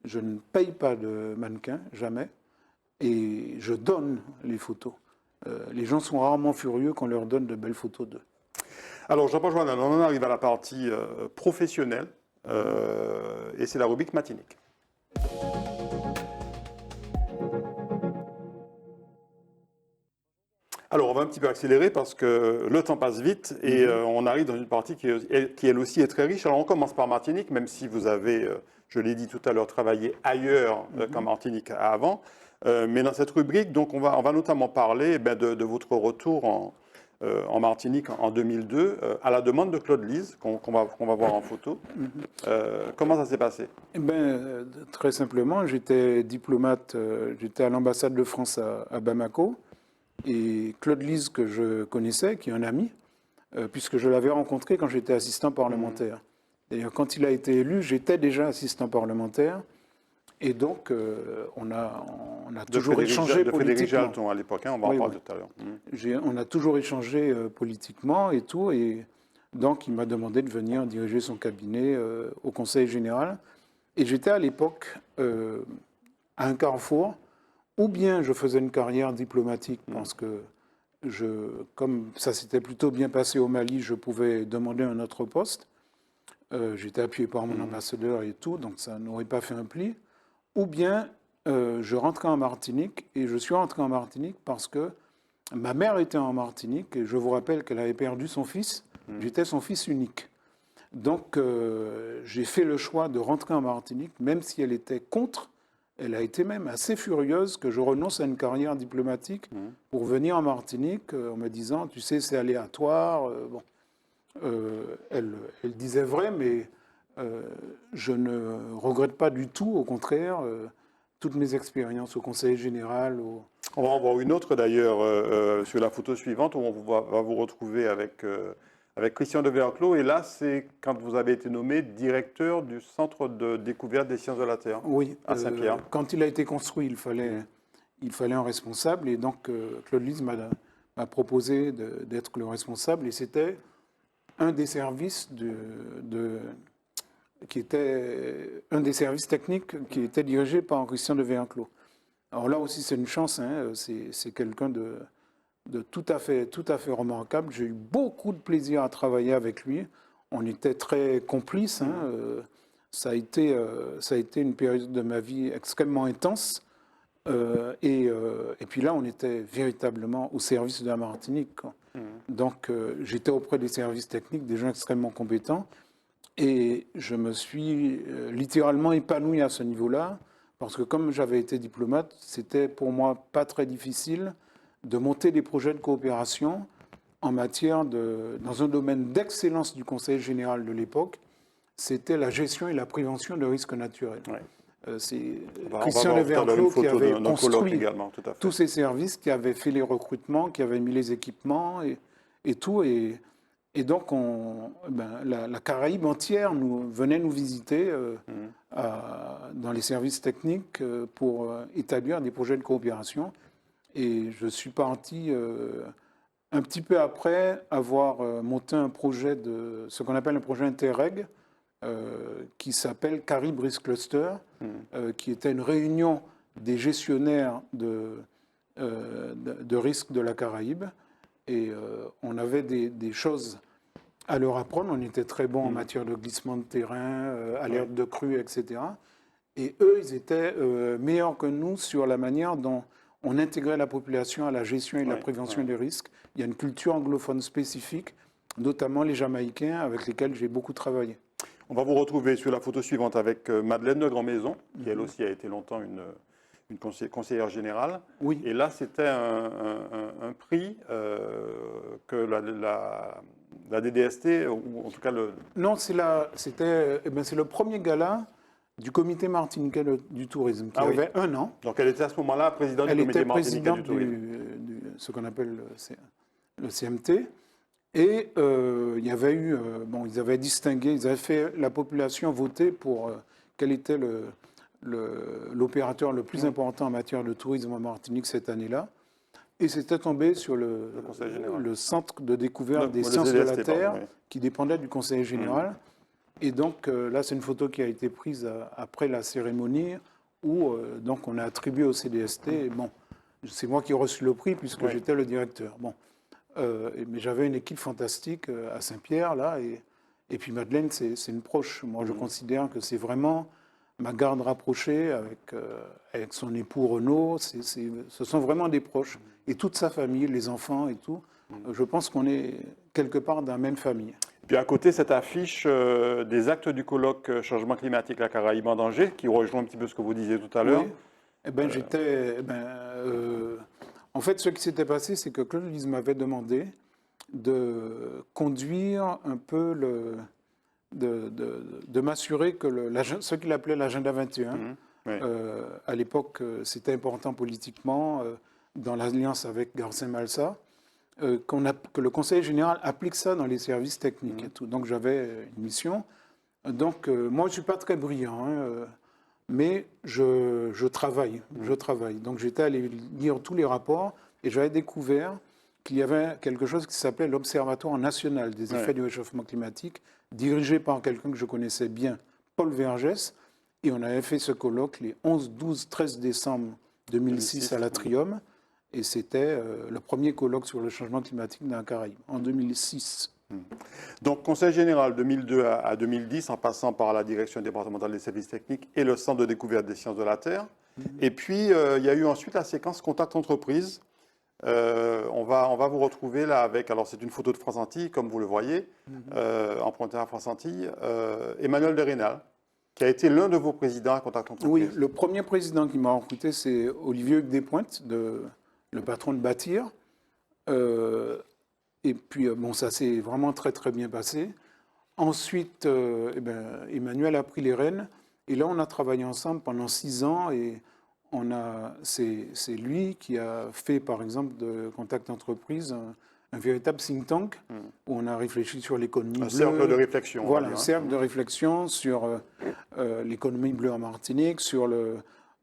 Je ne paye pas de mannequin, jamais, et je donne les photos. Les gens sont rarement furieux qu'on leur donne de belles photos d'eux. Alors, Jean-Paul Joannal, on en arrive à la partie professionnelle, et c'est la rubrique matinique. Alors, on va un petit peu accélérer parce que le temps passe vite et on arrive dans une partie qui, elle aussi, est très riche. Alors, on commence par Martinique, même si vous avez, je l'ai dit tout à l'heure, travaillé ailleurs qu'en Martinique avant. Mais dans cette rubrique, donc, on va notamment parler de votre retour en Martinique en 2002, à la demande de Claude Lise, qu'on va voir en photo. Comment ça s'est passé? Eh ben, très simplement, j'étais diplomate, j'étais à l'ambassade de France à Bamako, et Claude Lise, que je connaissais, qui est un ami, puisque je l'avais rencontré quand j'étais assistant parlementaire. D'ailleurs, quand il a été élu, j'étais déjà assistant parlementaire, et donc on a toujours échangé de politiquement. Frédéric Jalton à l'époque, on va en parler tout à l'heure. On a toujours échangé politiquement et tout, et donc il m'a demandé de venir diriger son cabinet au Conseil général. Et j'étais à l'époque à un carrefour, ou bien je faisais une carrière diplomatique parce que comme ça s'était plutôt bien passé au Mali, je pouvais demander un autre poste. J'étais appuyé par mon ambassadeur et tout, donc ça n'aurait pas fait un pli. Ou bien je rentrais en Martinique, et je suis rentré en Martinique parce que ma mère était en Martinique, et je vous rappelle qu'elle avait perdu son fils. J'étais son fils unique. Donc j'ai fait le choix de rentrer en Martinique, même si elle était contre. Elle a été même assez furieuse que je renonce à une carrière diplomatique pour venir en Martinique en me disant, tu sais, c'est aléatoire. Elle disait vrai, mais je ne regrette pas du tout, au contraire, toutes mes expériences au Conseil général. On va en voir une autre d'ailleurs sur la photo suivante où on va vous retrouver avec Christian de Verclos. Et là, c'est quand vous avez été nommé directeur du Centre de découverte des sciences de la Terre à Saint-Pierre. Quand il a été construit, il fallait un responsable. Et donc, Claude Lise m'a proposé d'être le responsable. Et c'était un des services qui était un des services techniques qui était dirigé par Christian de Verclos. Alors là aussi, c'est une chance. C'est quelqu'un de tout à fait remarquable. J'ai eu beaucoup de plaisir à travailler avec lui. On était très complices. Ça a été une période de ma vie extrêmement intense. Et puis là, on était véritablement au service de la Martinique. Donc, j'étais auprès des services techniques, des gens extrêmement compétents. Et je me suis littéralement épanoui à ce niveau-là, parce que comme j'avais été diplomate, c'était pour moi pas très difficile de monter des projets de coopération dans un domaine d'excellence du Conseil général de l'époque, c'était la gestion et la prévention de risques naturels. Ouais. C'est Christian de Verclos qui avait construit également, tous ces services, qui avait fait les recrutements, qui avait mis les équipements et tout. Et donc, la Caraïbe entière venait nous visiter dans les services techniques pour établir des projets de coopération. Et je suis parti un petit peu après avoir monté un projet ce qu'on appelle un projet Interreg, qui s'appelle Caraïbes Risk Cluster, qui était une réunion des gestionnaires de risques de la Caraïbe. Et on avait des choses à leur apprendre. On était très bons en matière de glissement de terrain, alerte de crue, etc. Et eux, ils étaient meilleurs que nous sur la manière dont on intégrait la population à la gestion et la prévention des risques. Il y a une culture anglophone spécifique, notamment les Jamaïcains, avec lesquels j'ai beaucoup travaillé. On va vous retrouver sur la photo suivante avec Madeleine de Grandmaison, qui elle aussi a été longtemps une conseillère générale. Oui. Et là, c'était un prix que la DDST, ou en tout cas le... Non, c'est le premier gala du comité martiniquais du tourisme, qui avait un an. Donc elle était à ce moment-là présidente du comité martiniquais du tourisme. Ce qu'on appelle le CMT. Et il y avait eu, ils avaient distingué, ils avaient fait la population voter pour quel était l'opérateur le plus important en matière de tourisme en Martinique cette année-là. Et c'était tombé sur le Centre de découverte des sciences de la Terre, qui dépendait du Conseil général. Et donc là, c'est une photo qui a été prise après la cérémonie où donc on a attribué au CDST. Et bon, c'est moi qui ai reçu le prix puisque j'étais le directeur. Bon, mais j'avais une équipe fantastique à Saint-Pierre là, et puis Madeleine, c'est une proche. Moi, je considère que c'est vraiment ma garde rapprochée avec son époux Renaud. Ce sont vraiment des proches. Et toute sa famille, les enfants et tout. Je pense qu'on est quelque part dans la même famille. Puis à côté, cette affiche des actes du colloque Changement climatique, la Caraïbe en danger, qui rejoint un petit peu ce que vous disiez tout à l'heure. Oui. Eh ben, en fait, ce qui s'était passé, c'est que Claude Ulisse m'avait demandé de conduire un peu de m'assurer que ce qu'il appelait l'agenda 21, à l'époque, c'était important politiquement, dans l'alliance avec Garcin Malsa, que le Conseil général applique ça dans les services techniques et tout. Donc j'avais une mission. Donc moi, je ne suis pas très brillant, mais je travaille. Donc j'étais allé lire tous les rapports et j'avais découvert qu'il y avait quelque chose qui s'appelait l'Observatoire national des effets du réchauffement climatique, dirigé par quelqu'un que je connaissais bien, Paul Vergès. Et on avait fait ce colloque les 11, 12, 13 décembre 2006 à l'Atrium. Et c'était le premier colloque sur le changement climatique dans la Caraïbe, en 2006. Donc, Conseil général 2002 à 2010, en passant par la direction départementale des services techniques et le Centre de découverte des sciences de la Terre. Et puis, il y a eu ensuite la séquence Contact Entreprise. On va vous retrouver là avec, alors c'est une photo de France Antilles, comme vous le voyez, empruntée à France Antilles, Emmanuel de Rénal, qui a été l'un de vos présidents à Contact Entreprise. Oui, le premier président qui m'a recruté, c'est Olivier Despointes, le patron de Bâtir. Et puis, bon, ça s'est vraiment très, très bien passé. Ensuite, Emmanuel a pris les rênes. Et là, on a travaillé ensemble pendant 6 ans. Et c'est lui qui a fait, par exemple, de Contact Entreprise un véritable think tank où on a réfléchi sur l'économie bleue. Un cercle de réflexion. Voilà, un cercle de réflexion sur l'économie bleue en Martinique,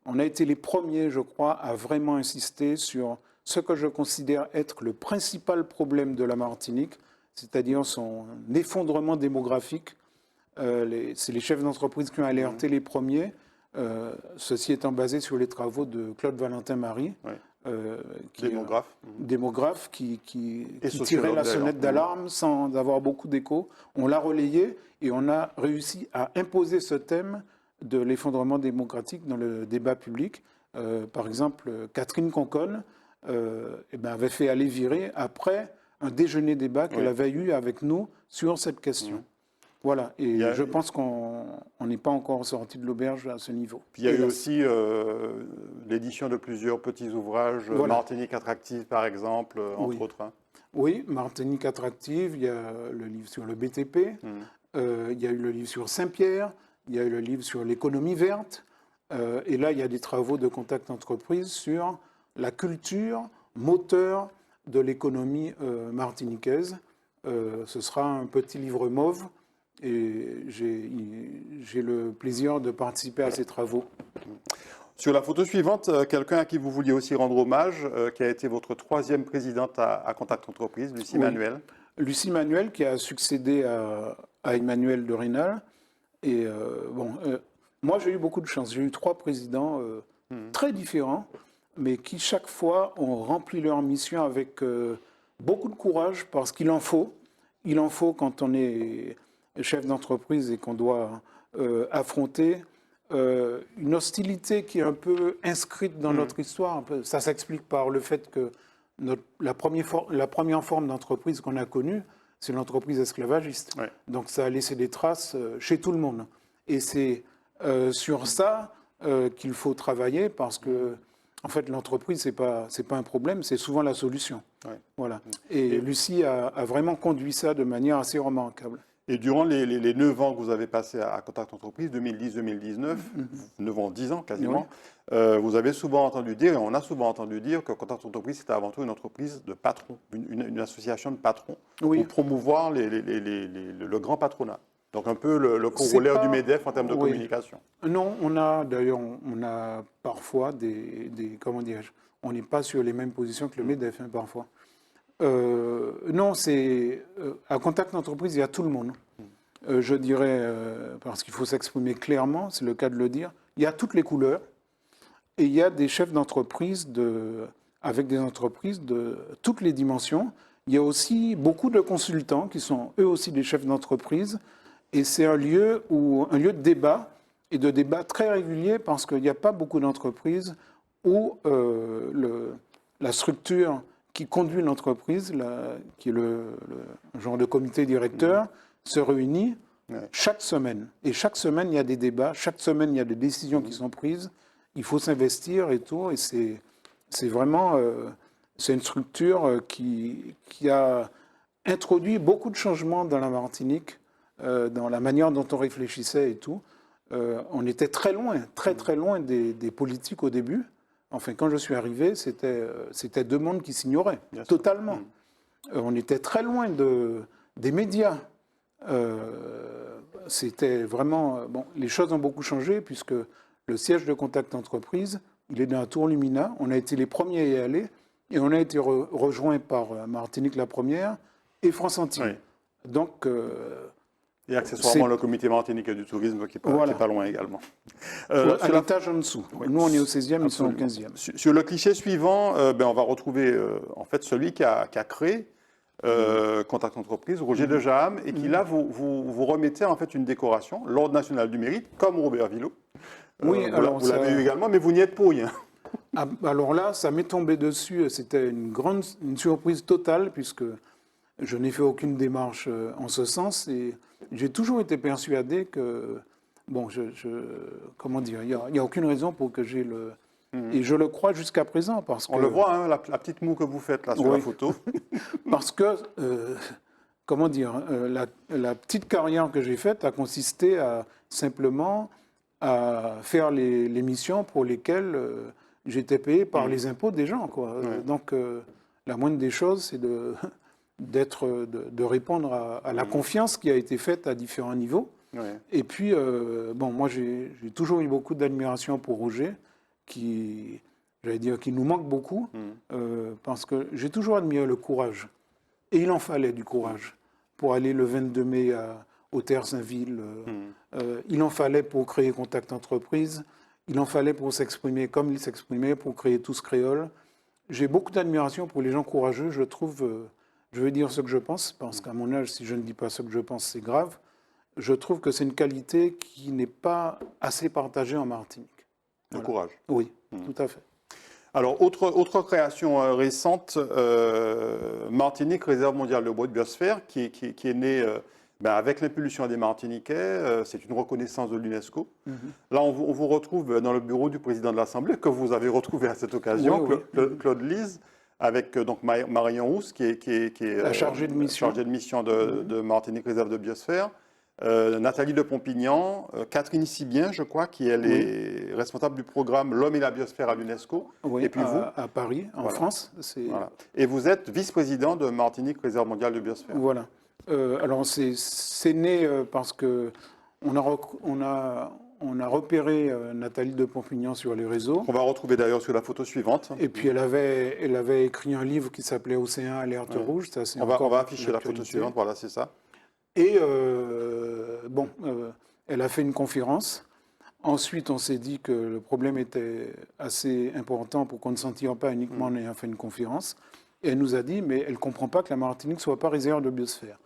on a été les premiers, je crois, à vraiment insister sur ce que je considère être le principal problème de la Martinique, c'est-à-dire son effondrement démographique. C'est les chefs d'entreprise qui ont alerté les premiers, ceci étant basé sur les travaux de Claude Valentin-Marie, démographe qui tirait la sonnette d'alarme sans avoir beaucoup d'écho. On l'a relayé et on a réussi à imposer ce thème de l'effondrement démocratique dans le débat public. Par exemple, Catherine Conconne avait fait aller virer après un déjeuner-débat qu'elle avait eu avec nous sur cette question. Voilà, et je pense qu'on n'est pas encore sorti de l'auberge à ce niveau. Puis il y a eu aussi l'édition de plusieurs petits ouvrages, Martinique Attractive par exemple, entre autres. Oui, Martinique Attractive, il y a le livre sur le BTP, il y a eu le livre sur Saint-Pierre, il y a eu le livre sur l'économie verte, et là il y a des travaux de Contact Entreprise sur la culture, moteur de l'économie martiniquaise. Ce sera un petit livre mauve. Et j'ai le plaisir de participer à ces travaux. Sur la photo suivante, quelqu'un à qui vous vouliez aussi rendre hommage, qui a été votre 3e présidente à Contact Entreprise, Lucie Manuel. Lucie Manuel, qui a succédé à Emmanuel de Rénal. Et moi, j'ai eu beaucoup de chance. J'ai eu 3 présidents très différents, mais qui chaque fois ont rempli leur mission avec beaucoup de courage, parce qu'il en faut. Il en faut quand on est chef d'entreprise et qu'on doit affronter une hostilité qui est un peu inscrite dans notre histoire. Ça s'explique par le fait que la première forme d'entreprise qu'on a connue, c'est l'entreprise esclavagiste. Donc ça a laissé des traces chez tout le monde. Et c'est sur ça qu'il faut travailler, parce que en fait, l'entreprise, c'est pas un problème, c'est souvent la solution. Voilà. Et Lucie a vraiment conduit ça de manière assez remarquable. Et durant les 9 ans que vous avez passés à Contact Entreprise, 2010-2019, 9 ans, 10 ans quasiment, vous avez souvent entendu dire, et on a souvent entendu dire, que Contact Entreprise, c'était avant tout une entreprise de patrons, une association de patrons, pour promouvoir le grand patronat. Donc un peu le corollaire du MEDEF en termes de Oui. communication. Non, on a parfois comment dirais-je, on n'est pas sur les mêmes positions que le MEDEF, hein, parfois. Non, à Contact Entreprise, il y a tout le monde. Je dirais, parce qu'il faut s'exprimer clairement, c'est le cas de le dire, il y a toutes les couleurs et il y a des chefs d'entreprise avec des entreprises de toutes les dimensions. Il y a aussi beaucoup de consultants qui sont eux aussi des chefs d'entreprise et c'est un lieu de débat et de débat très régulier parce qu'il n'y a pas beaucoup d'entreprises où la structure qui conduit l'entreprise, qui est le genre de comité directeur, se réunit chaque semaine. Et chaque semaine, il y a des débats, chaque semaine, il y a des décisions qui sont prises. Il faut s'investir et tout. Et c'est vraiment c'est une structure qui a introduit beaucoup de changements dans la Martinique, dans la manière dont on réfléchissait et tout. On était très loin, très loin des politiques au début. Enfin, quand je suis arrivé, c'était deux mondes qui s'ignoraient, totalement. On était très loin des médias. C'était vraiment... Bon, les choses ont beaucoup changé puisque le siège de Contact Entreprise, il est dans la Tour Lumina. On a été les premiers à y aller et on a été rejoints par Martinique la Première et France Antille. Oui. Donc... et accessoirement le comité martiniquais du tourisme qui n'est pas loin également. À l'étage en dessous. Oui. Nous, on est au 16e, Absolument. ils sont au 15e. Sur le cliché suivant, on va retrouver en fait celui qui a créé Contact Entreprise, Roger de Jaham, et qui là vous remettez en fait une décoration, l'Ordre national du mérite, comme Robert Villot. Oui, vous l'avez eu également, mais vous n'y êtes pour rien. Alors là, ça m'est tombé dessus. C'était une surprise totale puisque je n'ai fait aucune démarche en ce sens et j'ai toujours été persuadé que, bon, comment dire, il n'y a aucune raison pour que j'ai le... Et je le crois jusqu'à présent parce que... On le voit, hein, la petite moue que vous faites là sur la photo. Parce que, comment dire, la petite carrière que j'ai faite a consisté simplement à faire les missions pour lesquelles j'étais payé par les impôts des gens, quoi. Donc, la moindre des choses, c'est de répondre à la confiance qui a été faite à différents niveaux. Et puis, bon, moi, j'ai toujours eu beaucoup d'admiration pour Roger, qui nous manque beaucoup, parce que j'ai toujours admiré le courage. Et il en fallait du courage pour aller le 22 mai au Terre Saint-Ville. Il en fallait pour créer Contact Entreprise. Il en fallait pour s'exprimer comme il s'exprimait, pour créer Tous Créoles. J'ai beaucoup d'admiration pour les gens courageux. Je trouve, je veux dire ce que je pense, parce qu'à mon âge, si je ne dis pas ce que je pense, c'est grave. Je trouve que c'est une qualité qui n'est pas assez partagée en Martinique. Le courage. Oui, tout à fait. Alors, autre création récente, Martinique, réserve mondiale de bois de biosphère, qui est née avec l'impulsion des Martiniquais. C'est une reconnaissance de l'UNESCO. Là, on vous retrouve dans le bureau du président de l'Assemblée, que vous avez retrouvé à cette occasion, Claude Lise, avec donc Marion Rousse, qui est la chargée de mission, de Martinique, réserve de biosphère. Nathalie de Pompignan, Catherine Sibien, je crois, qui est les responsables du programme L'Homme et la biosphère à l'UNESCO. Oui, et puis vous, à Paris, en France. Voilà. Et vous êtes vice-président de Martinique, réserve mondiale de biosphère. Voilà. Alors c'est né parce que on a repéré Nathalie de Pompignan sur les réseaux. On va retrouver d'ailleurs sur la photo suivante. Et puis elle avait écrit un livre qui s'appelait Océan Alerte Rouge. Ça, on va afficher la photo suivante, voilà, c'est ça. Et elle a fait une conférence. Ensuite, on s'est dit que le problème était assez important pour qu'on ne s'en tire pas uniquement en ayant fait une conférence. Et elle nous a dit, mais elle ne comprend pas que la Martinique ne soit pas réserve de biosphère.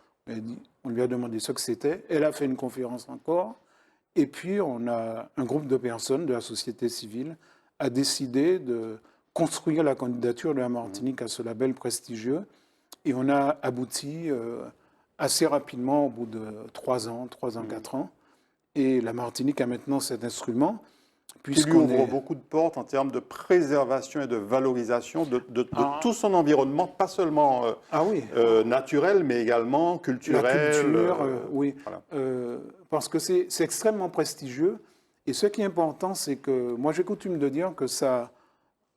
On lui a demandé ce que c'était. Elle a fait une conférence encore. Et puis, on a un groupe de personnes de la société civile a décidé de construire la candidature de la Martinique à ce label prestigieux. Et on a abouti assez rapidement, au bout de 3 ans, 4 ans. Et la Martinique a maintenant cet instrument. Qui lui ouvre beaucoup de portes en termes de préservation et de valorisation de tout son environnement, pas seulement naturel, mais également culturel. La culture, oui. Voilà. Parce que c'est extrêmement prestigieux. Et ce qui est important, c'est que moi j'ai coutume de dire que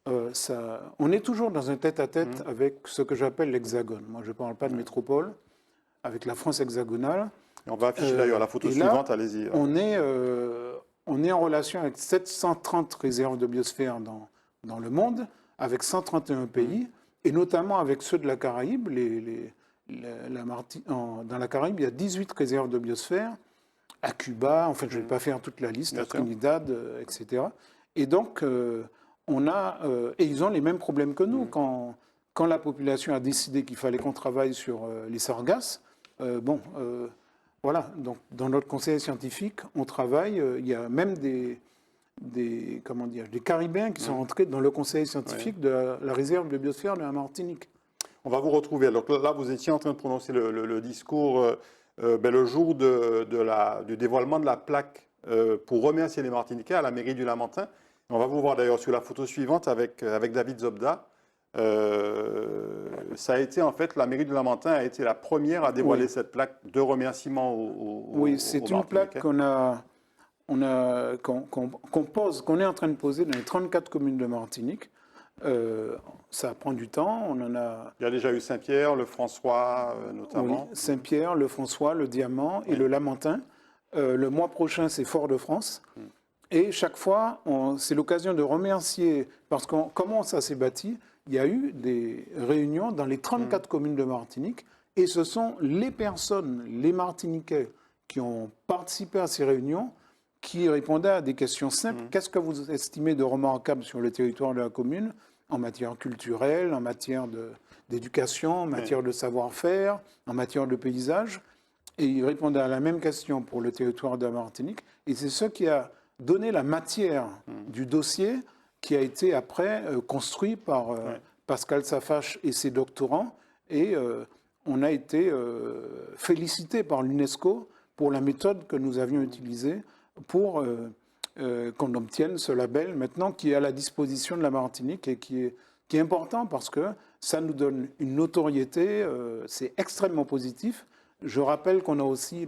on est toujours dans un tête-à-tête avec ce que j'appelle l'Hexagone. Moi je ne parle pas de métropole, avec la France hexagonale. Et on va afficher d'ailleurs la photo et là, suivante, allez-y. on est en relation avec 730 réserves de biosphère dans le monde, avec 131 pays, et notamment avec ceux de la Caraïbe. Dans la Caraïbe, il y a 18 réserves de biosphère. À Cuba, en fait, je ne vais pas faire toute la liste, Bien à sûr. Trinidad, etc. Et donc, et ils ont les mêmes problèmes que nous. Quand la population a décidé qu'il fallait qu'on travaille sur les sargasses, voilà. Donc, dans notre conseil scientifique, on travaille. Il y a même des Caribéens qui sont entrés dans le conseil scientifique de la réserve de biosphère de la Martinique. On va vous retrouver. Alors là, vous étiez en train de prononcer le discours le jour du dévoilement de la plaque pour remercier les Martiniquais à la mairie du Lamentin. On va vous voir d'ailleurs sur la photo suivante avec David Zobda. Ça a été en fait, la mairie du Lamentin a été la première à dévoiler cette plaque de remerciement Oui, c'est une plaque qu'on est en train de poser dans les 34 communes de Martinique. Ça prend du temps. Il y a déjà eu Saint-Pierre, le François notamment. Oui, Saint-Pierre, le François, le Diamant et le Lamentin. Le mois prochain, c'est Fort-de-France. Et chaque fois, c'est l'occasion de remercier, parce que comment ça s'est bâti, il y a eu des réunions dans les 34 communes de Martinique, et ce sont les personnes, les Martiniquais, qui ont participé à ces réunions, qui répondaient à des questions simples. Qu'est-ce que vous estimez de remarquable sur le territoire de la commune, en matière culturelle, en matière d'éducation, en matière de savoir-faire, en matière de paysage? Et ils répondaient à la même question pour le territoire de la Martinique. Et c'est ce qui a donné la matière du dossier qui a été après construit par Pascal Safache et ses doctorants. Et on a été félicité par l'UNESCO pour la méthode que nous avions utilisée pour qu'on obtienne ce label maintenant qui est à la disposition de la Martinique et qui est important parce que ça nous donne une notoriété, c'est extrêmement positif. Je rappelle qu'on a aussi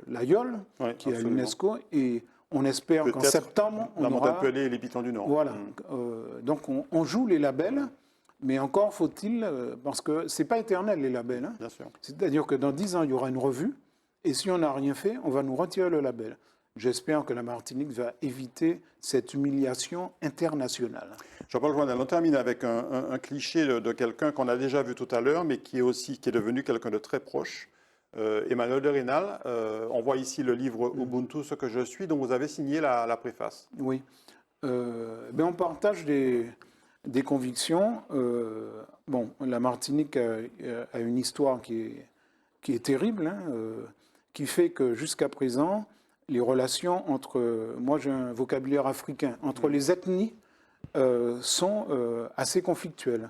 l'AIOL qui est à l'UNESCO et on espère qu'en septembre, on aura... La Montpellier et les Pitons du Nord. Voilà. Donc on joue les labels, mais encore faut-il... parce que ce n'est pas éternel, les labels. Hein. Bien sûr. C'est-à-dire que dans 10 ans, il y aura une revue, et si on n'a rien fait, on va nous retirer le label. J'espère que la Martinique va éviter cette humiliation internationale. Jean-Paul Joannel, on termine avec un cliché de quelqu'un qu'on a déjà vu tout à l'heure, mais qui est devenu quelqu'un de très proche. Emmanuel de Rênal, on voit ici le livre Ubuntu, ce que je suis, dont vous avez signé la préface. Oui. On partage des convictions. La Martinique a une histoire qui est terrible, hein, qui fait que jusqu'à présent, les relations entre, moi j'ai un vocabulaire africain, entre les ethnies sont assez conflictuelles.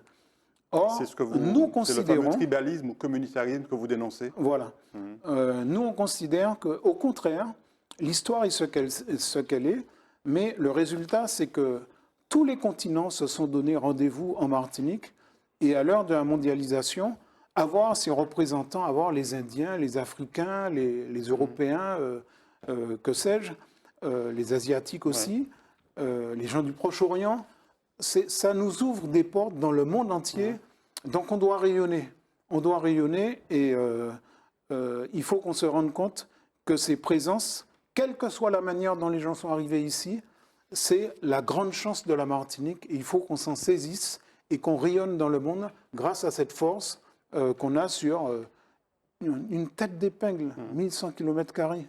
Or, c'est nous considérons... C'est le fameux tribalisme ou communautarisme que vous dénoncez. Voilà. Nous, on considère qu'au contraire, l'histoire est ce qu'elle est, mais le résultat, c'est que tous les continents se sont donné rendez-vous en Martinique, et à l'heure de la mondialisation, avoir ses représentants, avoir les Indiens, les Africains, les Européens, que sais-je, les Asiatiques aussi, les gens du Proche-Orient, ça nous ouvre des portes dans le monde entier. Donc on doit rayonner. On doit rayonner et il faut qu'on se rende compte que ces présences, quelle que soit la manière dont les gens sont arrivés ici, c'est la grande chance de la Martinique. Et il faut qu'on s'en saisisse et qu'on rayonne dans le monde grâce à cette force qu'on a sur une tête d'épingle, 1100 km².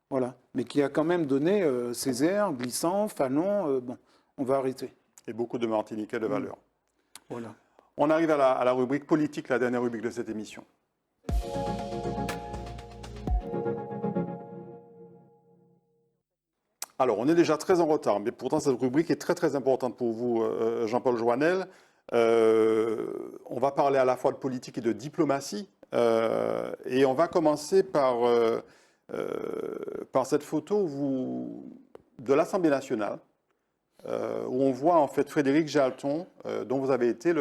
Voilà. Mais qui a quand même donné Césaire, Glissant, Fanon. On va arrêter. Et beaucoup de Martiniquais de valeur. Voilà. On arrive à la rubrique politique, la dernière rubrique de cette émission. Alors, on est déjà très en retard, mais pourtant cette rubrique est très très importante pour vous, Jean-Paul Joannel. On va parler à la fois de politique et de diplomatie. Et on va commencer par cette photo de l'Assemblée nationale. Où on voit en fait Frédéric Jalton, dont vous avez été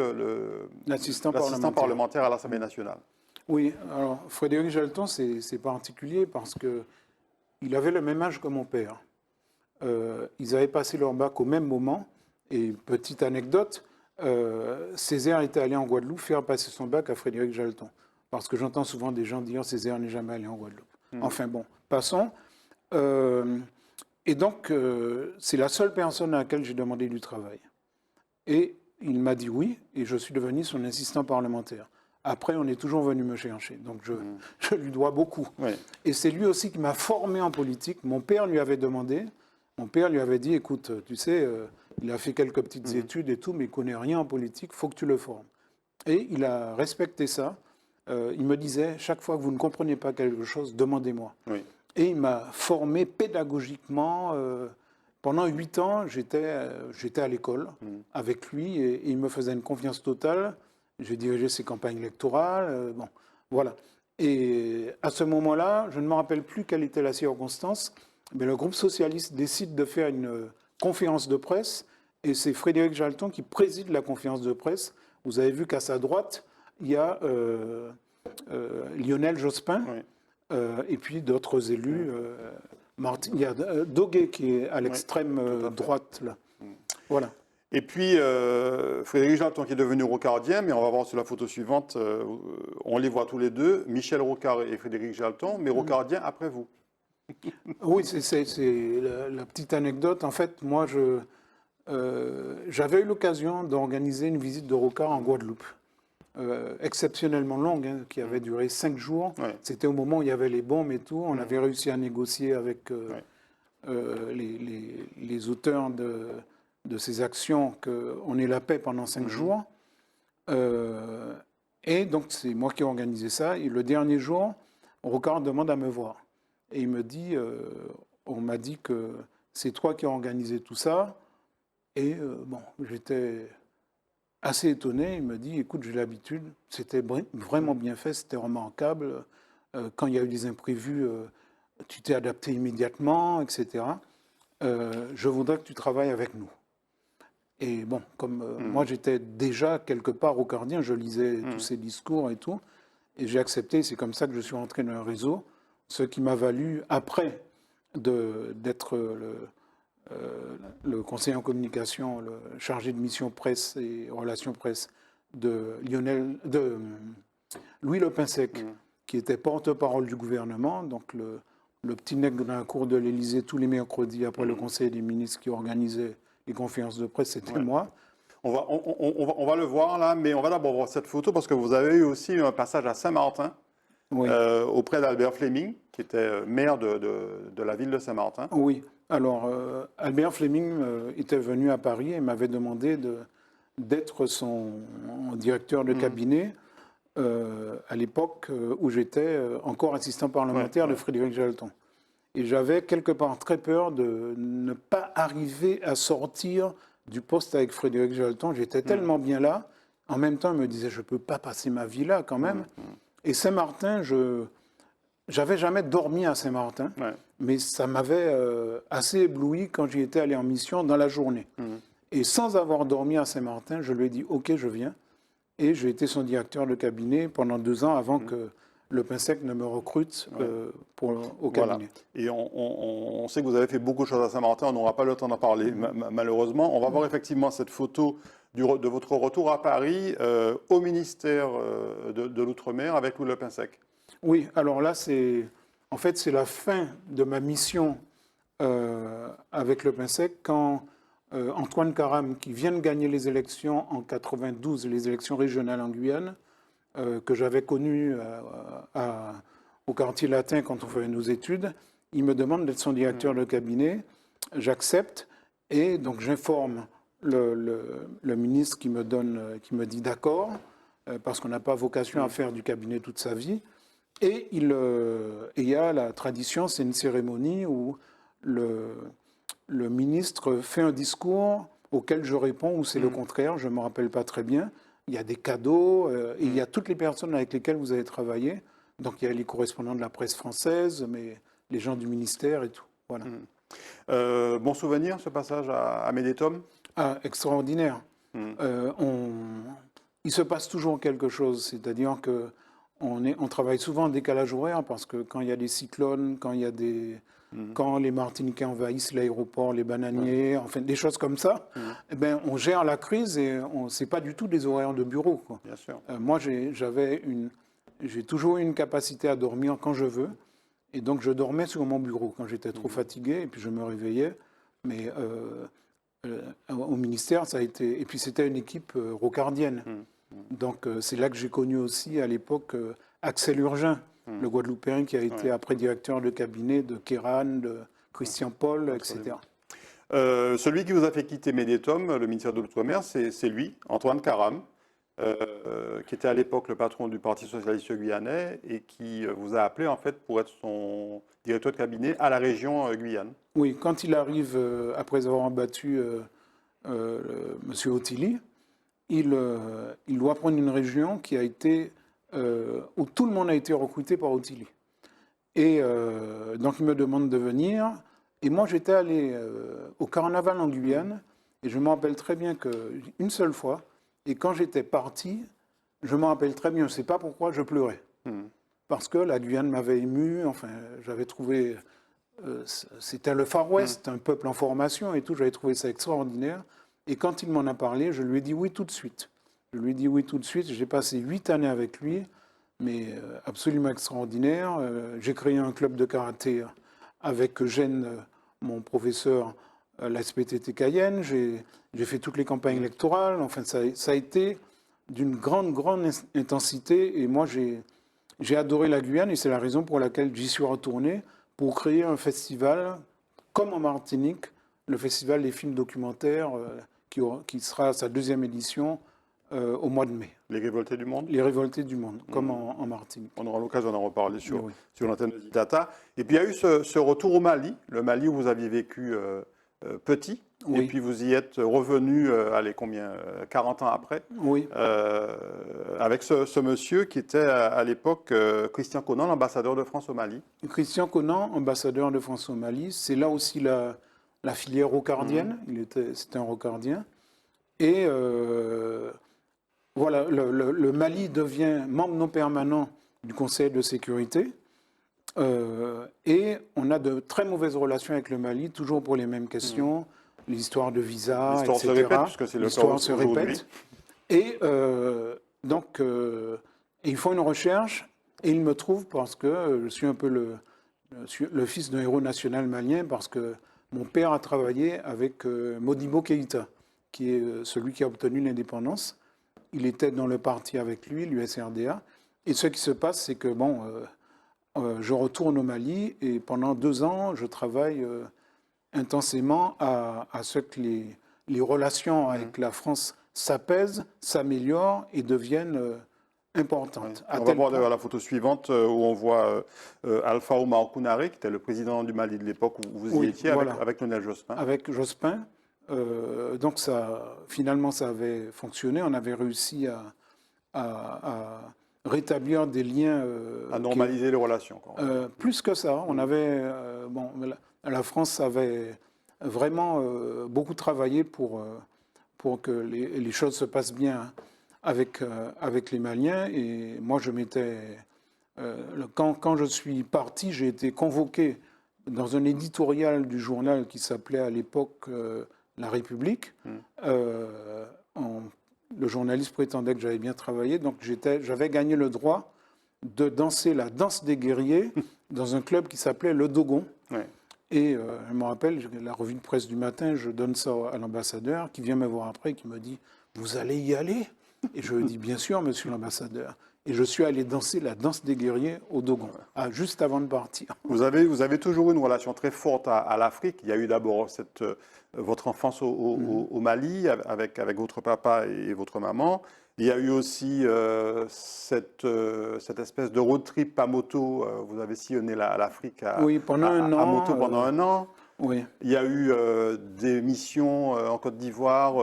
l'assistant parlementaire à l'Assemblée nationale. Oui, alors Frédéric Jalton, c'est particulier parce qu'il avait le même âge que mon père. Ils avaient passé leur bac au même moment. Et petite anecdote, Césaire était allé en Guadeloupe faire passer son bac à Frédéric Jalton. Parce que j'entends souvent des gens dire Césaire n'est jamais allé en Guadeloupe. Enfin bon, passons. Et donc, c'est la seule personne à laquelle j'ai demandé du travail. Et il m'a dit oui, et je suis devenu son assistant parlementaire. Après, on est toujours venu me chercher, donc je lui dois beaucoup. Oui. Et c'est lui aussi qui m'a formé en politique. Mon père lui avait demandé, mon père lui avait dit, écoute, tu sais, il a fait quelques petites études et tout, mais il ne connaît rien en politique, il faut que tu le formes. Et il a respecté ça. Il me disait, chaque fois que vous ne comprenez pas quelque chose, demandez-moi. Oui. Et il m'a formé pédagogiquement. Pendant 8 ans, j'étais à l'école avec lui et il me faisait une confiance totale. J'ai dirigé ses campagnes électorales. Bon, voilà. Et à ce moment-là, je ne me rappelle plus quelle était la circonstance, mais le groupe socialiste décide de faire une conférence de presse et c'est Frédéric Jalton qui préside la conférence de presse. Vous avez vu qu'à sa droite, il y a Lionel Jospin. Oui. Et puis d'autres élus. Il y a Doguet qui est à l'extrême droite, là. Voilà. Et puis, Frédéric Jalton qui est devenu rocardien, mais on va voir sur la photo suivante, on les voit tous les deux, Michel Rocard et Frédéric Jalton, mais rocardien après vous. Oui, c'est la petite anecdote. En fait, moi, j'avais eu l'occasion d'organiser une visite de Rocard en Guadeloupe. Exceptionnellement longue, hein, qui avait duré 5 jours. Ouais. C'était au moment où il y avait les bombes et tout. On avait réussi à négocier avec les auteurs de ces actions qu'on ait la paix pendant 5 jours. Et donc, c'est moi qui ai organisé ça. Et le dernier jour, Rocard demande à me voir. Et il me dit, on m'a dit que c'est toi qui as organisé tout ça. Et bon, j'étais assez étonné. Il me dit, écoute, j'ai l'habitude. C'était vraiment bien fait, c'était remarquable. Quand il y a eu des imprévus, tu t'es adapté immédiatement, etc. Je voudrais que tu travailles avec nous. Et bon, comme moi j'étais déjà quelque part rocardien, je lisais tous ces discours et tout, et j'ai accepté. C'est comme ça que je suis rentré dans le réseau, ce qui m'a valu, après d'être le conseiller en communication, le chargé de mission presse et relations presse de Louis Lepinsec, qui était porte-parole du gouvernement, donc le petit nègre dans la cour de l'Élysée tous les mercredis après le Conseil des ministres qui organisait les conférences de presse, c'était moi. On va le voir là, mais on va d'abord voir cette photo parce que vous avez eu aussi un passage à Saint-Martin auprès d'Albert Fleming, qui était maire de la ville de Saint-Martin. Oui, alors Albert Fleming était venu à Paris et m'avait demandé d'être son directeur de cabinet à l'époque où j'étais encore assistant parlementaire de Frédéric Jalton. Et j'avais quelque part très peur de ne pas arriver à sortir du poste avec Frédéric Jalton. J'étais tellement bien là. En même temps, il me disait, je ne peux pas passer ma vie là quand même. Et Saint-Martin, j'avais jamais dormi à Saint-Martin, mais ça m'avait assez ébloui quand j'y étais allé en mission dans la journée. Et sans avoir dormi à Saint-Martin, je lui ai dit, OK, je viens. Et j'ai été son directeur de cabinet pendant 2 ans avant que Lepinsec ne me recrute au cabinet. Et on sait que vous avez fait beaucoup de choses à Saint-Martin, on n'aura pas le temps d'en parler malheureusement. On va voir effectivement cette photo de votre retour à Paris au ministère de l'Outre-mer avec Louis Lepinsec. Oui, alors là, c'est la fin de ma mission avec Lepinsec quand Antoine Karam, qui vient de gagner les élections en 92, les élections régionales en Guyane, que j'avais connu au quartier latin quand on faisait nos études, il me demande d'être son directeur de cabinet. J'accepte et donc j'informe le ministre qui me dit d'accord, parce qu'on n'a pas vocation à faire du cabinet toute sa vie. Et il y a la tradition, c'est une cérémonie où le ministre fait un discours auquel je réponds, ou c'est le contraire, je ne me rappelle pas très bien. Il y a des cadeaux, et il y a toutes les personnes avec lesquelles vous avez travaillé. Donc il y a les correspondants de la presse française, mais les gens du ministère et tout. Voilà. Bon souvenir, ce passage à Médétom? Ah, extraordinaire. Il se passe toujours quelque chose, c'est-à-dire que on travaille souvent en décalage horaire parce que quand il y a des cyclones, quand les Martiniquais envahissent l'aéroport, les bananiers, enfin des choses comme ça, eh ben, on gère la crise et c'est pas du tout des horaires de bureau, quoi. Bien sûr. Moi, j'ai toujours eu une capacité à dormir quand je veux Et donc, je dormais sur mon bureau quand j'étais trop fatigué, et puis je me réveillais. Mais au ministère, ça a été... Et puis, c'était une équipe rocardienne. Donc, c'est là que j'ai connu aussi, à l'époque, Axel Urgin, le Guadeloupéen qui a été après directeur de cabinet de Kéran, de Christian Paul, etc. Celui qui vous a fait quitter Mediatom, le ministère de l'Outre-mer, c'est lui, Antoine Karam, qui était à l'époque le patron du Parti socialiste guyanais et qui vous a appelé en fait pour être son directeur de cabinet à la région Guyane. Oui, quand il arrive, après avoir battu M. Otili, il doit prendre une région qui a été, où tout le monde a été recruté par Otili. Et donc il me demande de venir. Et moi j'étais allé au carnaval en Guyane, et je me rappelle très bien qu'une seule fois, et quand j'étais parti, je me rappelle très bien, je ne sais pas pourquoi, je pleurais. Parce que la Guyane m'avait ému, enfin j'avais trouvé, c'était le Far West, un peuple en formation et tout, j'avais trouvé ça extraordinaire. Et quand il m'en a parlé, je lui ai dit oui tout de suite. Je lui ai dit oui tout de suite, j'ai passé 8 années avec lui, mais absolument extraordinaire. J'ai créé un club de karaté avec Eugène, mon professeur, la SPTT Cayenne. J'ai fait toutes les campagnes électorales. Enfin, ça a été d'une grande, grande intensité. Et moi, j'ai adoré la Guyane et c'est la raison pour laquelle j'y suis retourné pour créer un festival, comme en Martinique, le Festival des films documentaires, qui sera sa 2e édition au mois de mai. Les Révoltés du Monde. Les Révoltés du Monde, comme en Martinique. On aura l'occasion d'en reparler sur Oui. l'antenne de Zitata. Et puis il y a eu ce retour au Mali, le Mali où vous aviez vécu petit, Oui. et puis vous y êtes revenu, allez, combien, 40 ans après, Oui. avec ce monsieur qui était à l'époque Christian Conan, l'ambassadeur de France au Mali. Christian Conan, ambassadeur de France au Mali, c'est là aussi la filière rocardienne. C'était un rocardien. Et voilà, le Mali devient membre non permanent du Conseil de sécurité. Et on a de très mauvaises relations avec le Mali, toujours pour les mêmes questions, l'histoire de visa, L'histoire etc. se répète, puisque c'est le cas se aujourd'hui. répète. Et donc, ils font une recherche, et ils me trouvent parce que je suis un peu le fils d'un héros national malien, parce que mon père a travaillé avec Modibo Keïta, qui est celui qui a obtenu l'indépendance. Il était dans le parti avec lui, l'USRDA. Et ce qui se passe, c'est que, bon, je retourne au Mali et pendant 2 ans, je travaille intensément à ce que les relations avec la France s'apaisent, s'améliorent et deviennent importantes. On va voir d'ailleurs la photo suivante où on voit Alpha Oumar Kounaré, qui était le président du Mali de l'époque où vous y étiez, voilà. avec Lionel Jospin. Avec Jospin. Donc finalement, ça avait fonctionné. On avait réussi à rétablir des liens. À normaliser les relations. Plus que ça. On avait, la France avait vraiment beaucoup travaillé pour que les choses se passent bien avec les Maliens. Et moi, je m'étais. Quand je suis parti, j'ai été convoqué dans un éditorial du journal qui s'appelait à l'époque La République. Le journaliste prétendait que j'avais bien travaillé, donc j'avais gagné le droit de danser la danse des guerriers dans un club qui s'appelait Le Dogon. Ouais. Et je me rappelle, la revue de presse du matin, je donne ça à l'ambassadeur qui vient me voir après, qui me dit « Vous allez y aller ?» Et je lui dis « Bien sûr, monsieur l'ambassadeur ». Et je suis allé danser la danse des guerriers au Dogon, juste avant de partir. Vous avez toujours une relation très forte à l'Afrique. Il y a eu d'abord votre enfance au Mali avec votre papa et votre maman. Il y a eu aussi cette espèce de road trip à moto. Vous avez sillonné l'Afrique à moto pendant un an. Oui. Il y a eu des missions en Côte d'Ivoire.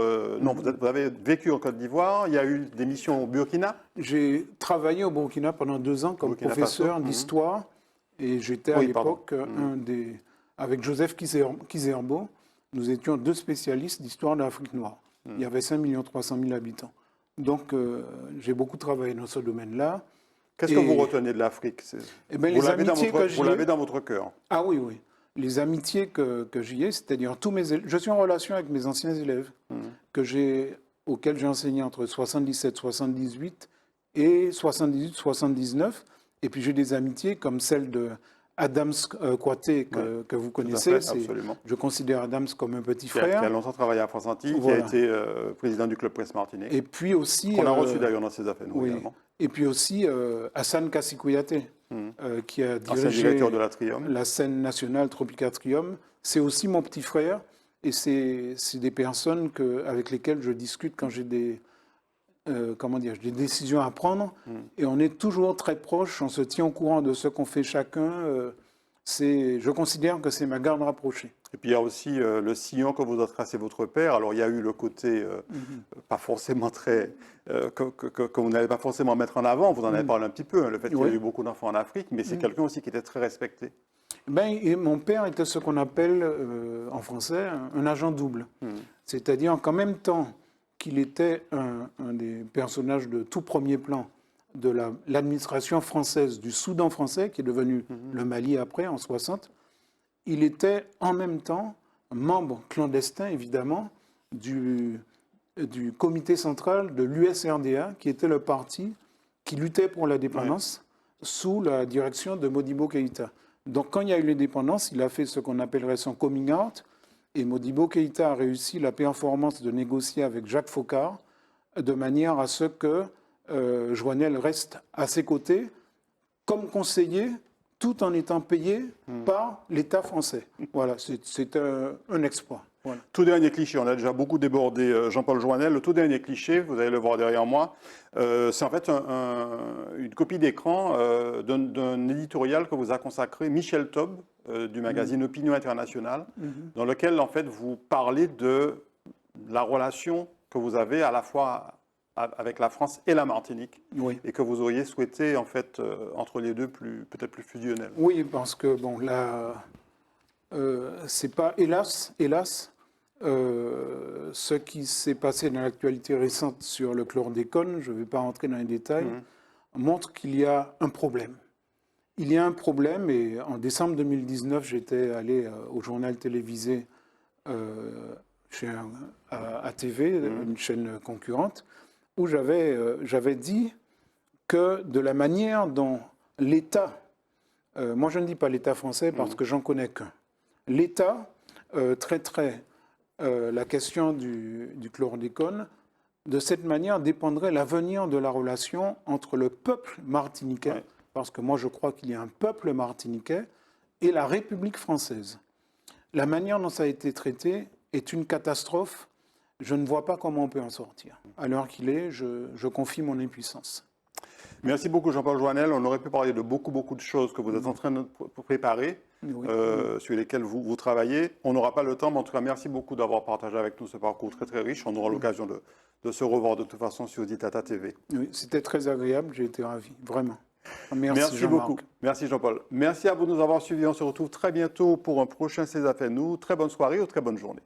Non, vous avez vécu en Côte d'Ivoire. Il y a eu des missions au Burkina. J'ai travaillé au Burkina pendant 2 ans comme professeur d'histoire. Et j'étais à l'époque avec Joseph Kizerbo, nous étions 2 spécialistes d'histoire de l'Afrique noire. Il y avait 5 300 000 habitants. Donc j'ai beaucoup travaillé dans ce domaine-là. Qu'est-ce que vous retenez de l'Afrique? Vous l'avez dans votre cœur. Ah oui, oui. Les amitiés que j'y ai, c'est-à-dire tous mes élèves. Je suis en relation avec mes anciens élèves auxquels j'ai enseigné entre 77, 78 et 78, 79. Et puis j'ai des amitiés comme celle Adams Kouaté, que vous connaissez. Absolument. Je considère Adams comme un petit Qui frère. a longtemps travaillé à France Antilles, Voilà. qui a été président du Club Presse Martinique. Et puis aussi... Qu'on a reçu d'ailleurs dans ses affaires, nous, oui. également. Et puis aussi Hassan Kassi Kouyaté, qui a dirigé directeur de la Trium. La scène nationale Tropica Trium. C'est aussi mon petit frère. Et c'est des personnes avec lesquelles je discute quand j'ai des décisions à prendre. Et on est toujours très proches, on se tient au courant de ce qu'on fait chacun. Je considère que c'est ma garde rapprochée. Et puis il y a aussi le sillon que vous a tracé votre père. Alors il y a eu le côté pas forcément très... que vous n'allez pas forcément mettre en avant, vous en avez parlé un petit peu, hein, le fait qu'il y a eu beaucoup d'enfants en Afrique, mais c'est quelqu'un aussi qui était très respecté. Et mon père était ce qu'on appelle en français un agent double. C'est-à-dire qu'en même temps qu'il était un des personnages de tout premier plan de l'administration française du Soudan français, qui est devenu le Mali après, en 60, il était en même temps membre clandestin, évidemment, du comité central de l'USRDA, qui était le parti qui luttait pour l'indépendance sous la direction de Modibo Keïta. Donc quand il y a eu l'indépendance, il a fait ce qu'on appellerait son coming out, et Modibo Keïta a réussi la performance de négocier avec Jacques Foccart de manière à ce que Joannel reste à ses côtés comme conseiller, tout en étant payé par l'État français. Voilà, c'est un exploit. Voilà. Tout dernier cliché, on a déjà beaucoup débordé Jean-Paul Joannel. Le tout dernier cliché, vous allez le voir derrière moi, c'est en fait une copie d'écran d'un éditorial que vous a consacré Michel Taube du magazine Opinion Internationale, dans lequel en fait vous parlez de la relation que vous avez à la fois avec la France et la Martinique, et que vous auriez souhaité en fait entre les deux peut-être plus fusionnel. Oui, parce que bon là, c'est pas hélas, ce qui s'est passé dans l'actualité récente sur le chlordécone, je ne vais pas rentrer dans les détails, montre qu'il y a un problème. Il y a un problème, et en décembre 2019, j'étais allé au journal télévisé chez ATV, une chaîne concurrente, où j'avais dit que de la manière dont l'État, moi je ne dis pas l'État français parce que j'en connais qu'un, l'État traiterait la question du chlordécone, de cette manière dépendrait l'avenir de la relation entre le peuple martiniquais, parce que moi je crois qu'il y a un peuple martiniquais, et la République française. La manière dont ça a été traité est une catastrophe. Je ne vois pas comment on peut en sortir. À l'heure qu'il est, je confie mon impuissance. Merci beaucoup Jean-Paul Joannel. On aurait pu parler de beaucoup de choses que vous êtes en train de préparer, sur lesquelles vous travaillez. On n'aura pas le temps, mais en tout cas, merci beaucoup d'avoir partagé avec nous ce parcours très riche. On aura l'occasion de se revoir de toute façon sur Ditata TV. Oui, c'était très agréable, j'ai été ravi, vraiment. Merci beaucoup. Merci Jean-Paul. Merci à vous de nous avoir suivis. On se retrouve très bientôt pour un prochain C'est Affaires Nous. Très bonne soirée ou très bonne journée.